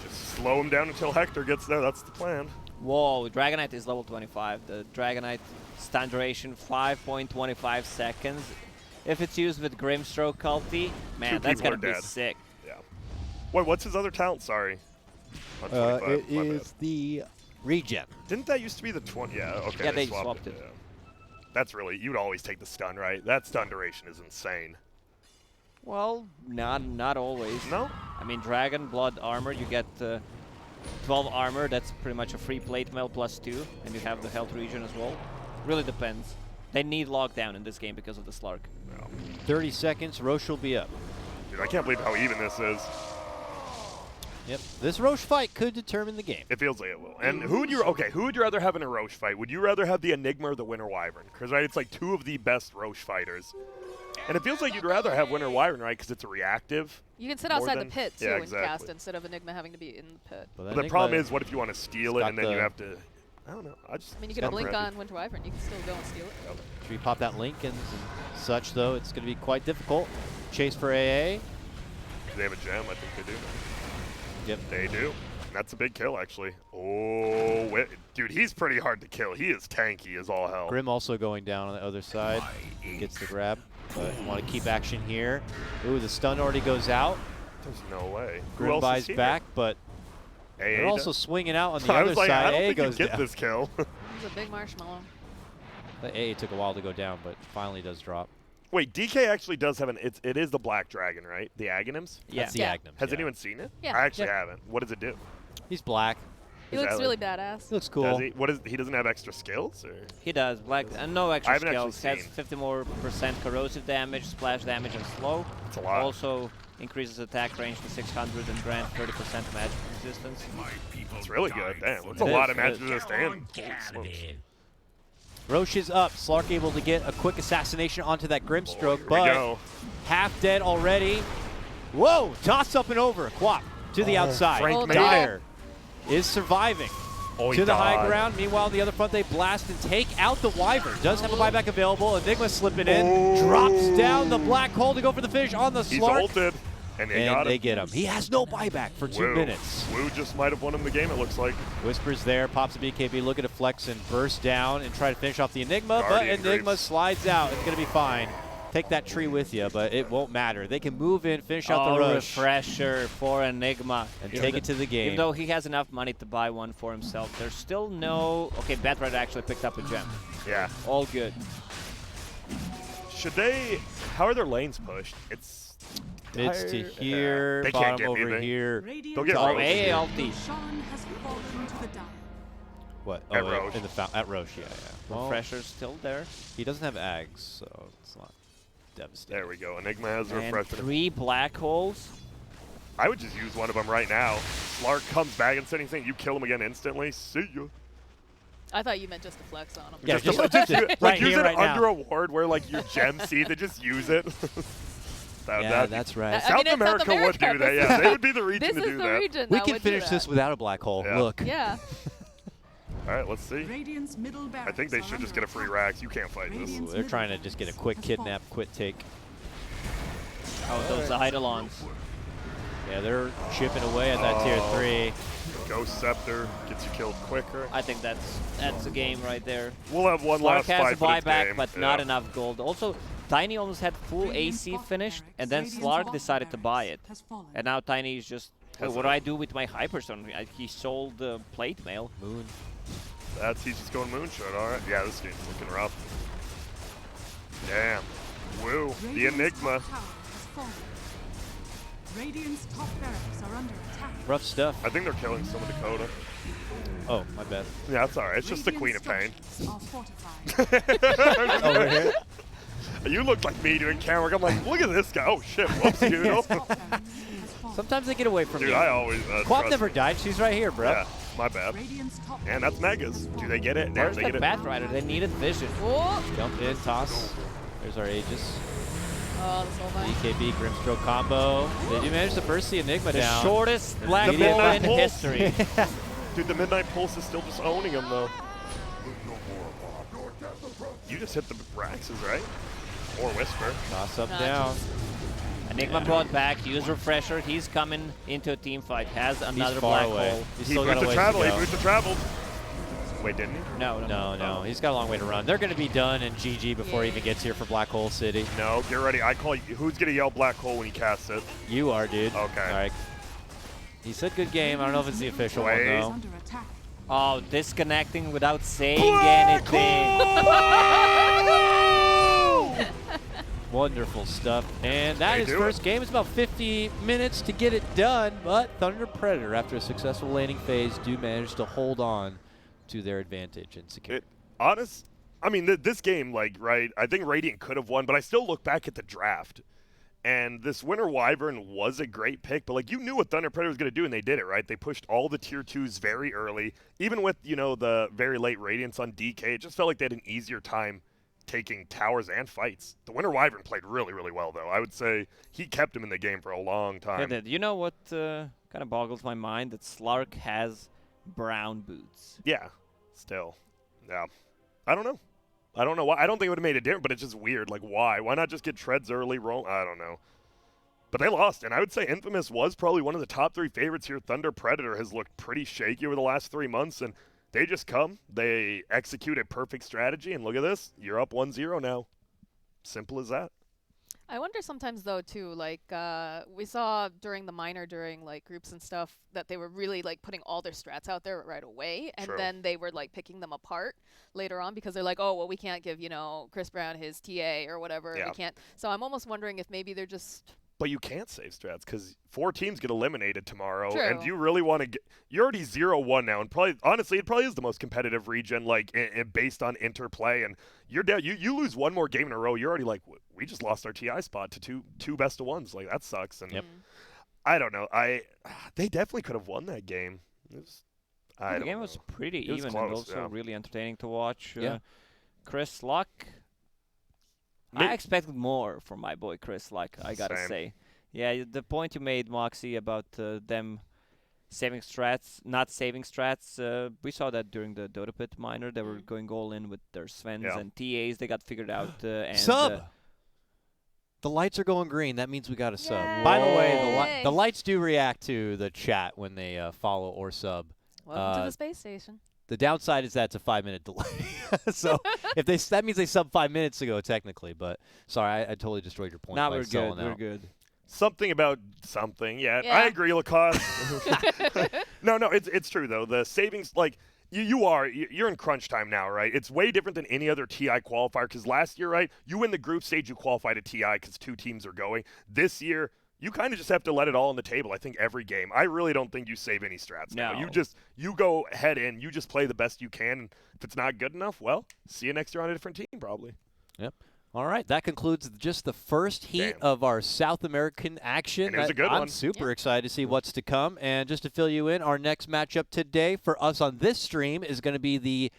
Just slow him down until Hector gets there. That's the plan. Whoa, Dragonite is level 25. The Dragonite stun duration 5.25 seconds. If it's used with Grimstroke ulti, man, Two that's people gonna are be dead. sick. Yeah. Wait, what's his other talent? Sorry. On 25, It my is bad. the regen. Didn't that used to be the 20? Yeah, okay. Yeah, they swapped it. Yeah. That's really, you'd always take the stun, right? That stun duration is insane. Well, not always. No? I mean, Dragon Blood armor, you get 12 armor. That's pretty much a free plate mail +2, and you have the health regen as well. Really depends. They need lockdown in this game because of the Slark. No. 30 seconds, Roche will be up. Dude, I can't believe how even this is. Yep. This Roche fight could determine the game. It feels like it will. And who would you rather have in a Roche fight? Would you rather have the Enigma or the Winter Wyvern? Because right, it's like 2 of the best Roche fighters. And it feels like you'd rather have Winter Wyvern, right? Because it's a reactive. You can sit More outside than- the pit too yeah, and cast exactly. instead of Enigma having to be in the pit. But But the problem is, what if you want to steal it got and then you the- have to... I don't know. I mean, you Got can blink ready. on Winter Wyvern. You can still go and steal it. Should we pop that Lincolns and such, though? It's going to be quite difficult. Chase for AA. They have a gem. I think they do. Yep. They do. And that's a big kill, actually. Oh, wait. Dude, he's pretty hard to kill. He is tanky as all hell. Grim also going down on the other side. Gets the grab. But want to keep action here. Ooh, the stun already goes out. There's no way. Who Grim else buys is here? back, but AA they're also does? swinging out on the I other was like, side. I don't AA think you goes get down. this kill. It's a big marshmallow. The AA took a while to go down, but finally does drop. Wait, DK actually does have it is the black dragon, right? The Aghanims? Yeah. That's the Yeah. Agnum. Has yeah. anyone seen it? Yeah. I actually Yep. haven't. What does it do? He's black. He Is looks that really like- badass. He looks cool. Does he? What is he doesn't have extra skills or? He does. Black and no I extra haven't actually skills. Has seen. 50 more % corrosive damage, splash damage, and slow. It's a lot. Also increases attack range to 600 and grants 30% magic resistance. It's really good. Damn, that's a It lot is. of magic resist and holy smokes. Roche is up. Slark able to get a quick assassination onto that Grimstroke, Here we but go. half dead already. Whoa! Toss up and over. Quap to the outside. Frank Hold made it. Dyer is surviving. Oh, he To the high died. ground. Meanwhile, on the other front, they blast and take out the Wyvern. Does have a buyback available. Enigma slipping in. Drops down the black hole to go for the finish on the He's Slark. ulted, and they got And him. they get him. He has no buyback for 2 Woo. minutes. Woo just might have won him the game, it looks like. Whispers there, pops a BKB, looking to flex and burst down and try to finish off the Enigma, Guardian but Enigma Greaves. slides out. It's going to be fine. Take that tree with you, but it won't matter. They can move in, finish out the rush, refresher for Enigma. and Even take though- it to the game. Even though he has enough money to buy one for himself, there's still no... Okay, Batrider actually picked up a gem. Yeah. All good. Should they... How are their lanes pushed? It's It's to here, They can't bottom get over anything. here. Don't get Oh, Roche. AA ulti. Sean has fallen to the dire. What? At Oh, Roche. in the at Roche, yeah. Well, Refresher's still there. he doesn't have Ags, so it's not devastating. There we go. Enigma has a And refresher. 3 black holes. I would just use one of them right now. Slark comes back and says anything, you kill him again instantly. See ya. I thought you meant just to flex on him. Yeah, Just use right like use here, it right now. under a ward where like your gem seed, they just use it. Yeah, that's right. I South mean, it's South America would do America. that. Yeah, they would be the region This to is do the that. region We that can would do finish this that. without a black hole. Yeah. Look. Yeah. All right, let's see. Radiant's middle I think they barracks should are just get a free under racks. You can't fight this. Ooh, they're trying to just get a quick kidnap, quick take. Oh, those Eidolons. Yeah, they're chipping away at that tier 3. Ghost Scepter gets you killed quicker. I think that's a game right there. We'll have one Slark last has a fight for this buyback, game. but not enough gold. Also, Tiny almost had full AC finished, and then Slark decided to buy it. And now Tiny is just Well, what do I do with my Hyperstone? He sold plate mail. Moon. He's just going moonshot. All right. Yeah, this game's looking rough. Damn. Woo. The Radiant's Enigma. top tower has fallen. Radiant's top barracks are under attack. Rough stuff. I think they're killing some of Dakota. Oh, my bad. Yeah, that's all right. It's just the Queen of Pain. Radiant's structures are Over here. You look like me doing camera work. I'm like, look at this guy. Oh, shit. Whoops, dude. Radiant's top barracks has fallen. Sometimes they get away from Dude, you. I always... Quap trust never me. died. She's right here, bro. Yeah, my bad. Radiant's top And that's Megas. Do they get it? Damn, Where's they that get it. Batrider? They needed vision. Oh, Jump in, toss. There's our Aegis. oh the soul mine. BKB, Grimstroke combo. They do manage to burst the Enigma The down. shortest black The hole Midnight in Pulse. history. Dude, the Midnight Pulse is still just owning him, though. You just hit the Braxes, right? Or Whisper. Toss up Nah, down. Enigma brought back, use refresher. He's coming into a team fight. Has another He's far black away. hole. He's He still got a boosted ways travel. to He go. boosted travel. Wait, didn't he? No. No. He's got a long way to run. They're going to be done and GG before he Yeah. even gets here for Black Hole City. No, get ready. I call you. Who's going to yell Black Hole when he casts it? You are, dude. Okay. All right. He said good game. I don't know if it's the official one, Wait. though. under attack. Oh, disconnecting without saying Black anything. Wonderful stuff. And that They is do first it. game. It's about 50 minutes to get it done, but Thunder Predator, after a successful laning phase, do manage to hold on to their advantage and secure. I mean, this game, like, right, I think Radiant could have won, but I still look back at the draft. And this Winter Wyvern was a great pick, but, like, you knew what Thunder Predator was going to do, and they did it, right? They pushed all the Tier 2s very early. Even with, you know, the very late Radiance on DK, it just felt like they had an easier time taking towers and fights. The Winter Wyvern played really, really well, though. I would say he kept him in the game for a long time. You know what kind of boggles my mind? That Slark has brown boots. Yeah, still. Yeah. I don't know. I don't know why. I don't think it would have made a difference, but it's just weird. Like, why? Why not just get treads early, roll? I don't know. But they lost, and I would say Infamous was probably one of the top 3 favorites here. Thunder Predator has looked pretty shaky over the last 3 months, and they just come. They execute a perfect strategy, and look at this. You're up 1-0 now. Simple as that. I wonder sometimes though too, like we saw during the minor, during like groups and stuff, that they were really like putting all their strats out there right away, and True. then they were like picking them apart later on because they're like, oh well, we can't give Chris Brown his TA or whatever. Yeah. We can't. So I'm almost wondering if maybe they're just. But you can't save strats because 4 teams get eliminated tomorrow. True. And do you really want to get... You're already 0-1 now. And probably, honestly, it probably is the most competitive region, like, based on interplay. And you're down. You lose one more game in a row, you're already like, we just lost our TI spot to two best of ones. Like, that sucks. And Yep. I don't know. They definitely could have won that game. The game was pretty It was even close, and also yeah. really entertaining to watch. Yeah. Chris Luck. I expected more from my boy Chris Luck, I gotta Same. say. Yeah, the point you made, Moxxi, about them saving strats, not saving strats, we saw that during the Dota Pit minor. They were going all in with their Svens Yeah. and TAs. They got figured out. And, Sub! The lights are going green. That means we got a sub. Yay. By the way, Yay. the lights do react to the chat when they follow or sub. Welcome to the space station. The downside is that's a 5-minute delay. So if that means they sub 5 minutes ago technically. But sorry, I totally destroyed your point. Now by we're selling good. We're out. good. Something about something. Yeah, Yeah. I agree, Lacoste. No, it's true though. The savings, like you're in crunch time now, right? It's way different than any other TI qualifier because last year, right, you win the group stage, you qualify to TI because 2 teams are going. This year, you kind of just have to let it all on the table. I think every game. I really don't think you save any strats. now. No. You go head in. You just play the best you can. And if it's not good enough, well, see you next year on a different team probably. Yep. All right, that concludes just the first heat Damn. of our South American action. And it was a good I'm one. super excited to see what's to come. And just to fill you in, our next matchup today for us on this stream is going to be the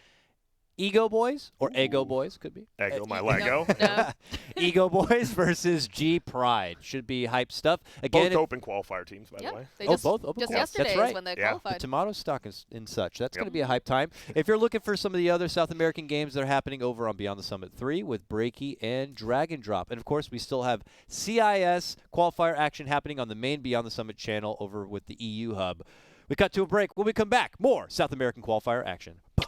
Ego Boys, or Ego Boys, could be. Ego, my No, Lego. no. Ego Boys versus G Pride. Should be hype stuff. Again, Both open qualifier teams, by the Yep. way. They Oh, just, both open just quals. That's yesterday right. is when they Yeah. the qualified. tomato stock and such. That's going to Yep. be a hype time. If you're looking for some of the other South American games that are happening over on Beyond the Summit 3 with Breaky and Drag and Drop. And, of course, we still have CIS qualifier action happening on the main Beyond the Summit channel over with the EU Hub. We cut to a break. When we come back, more South American qualifier action. Boom.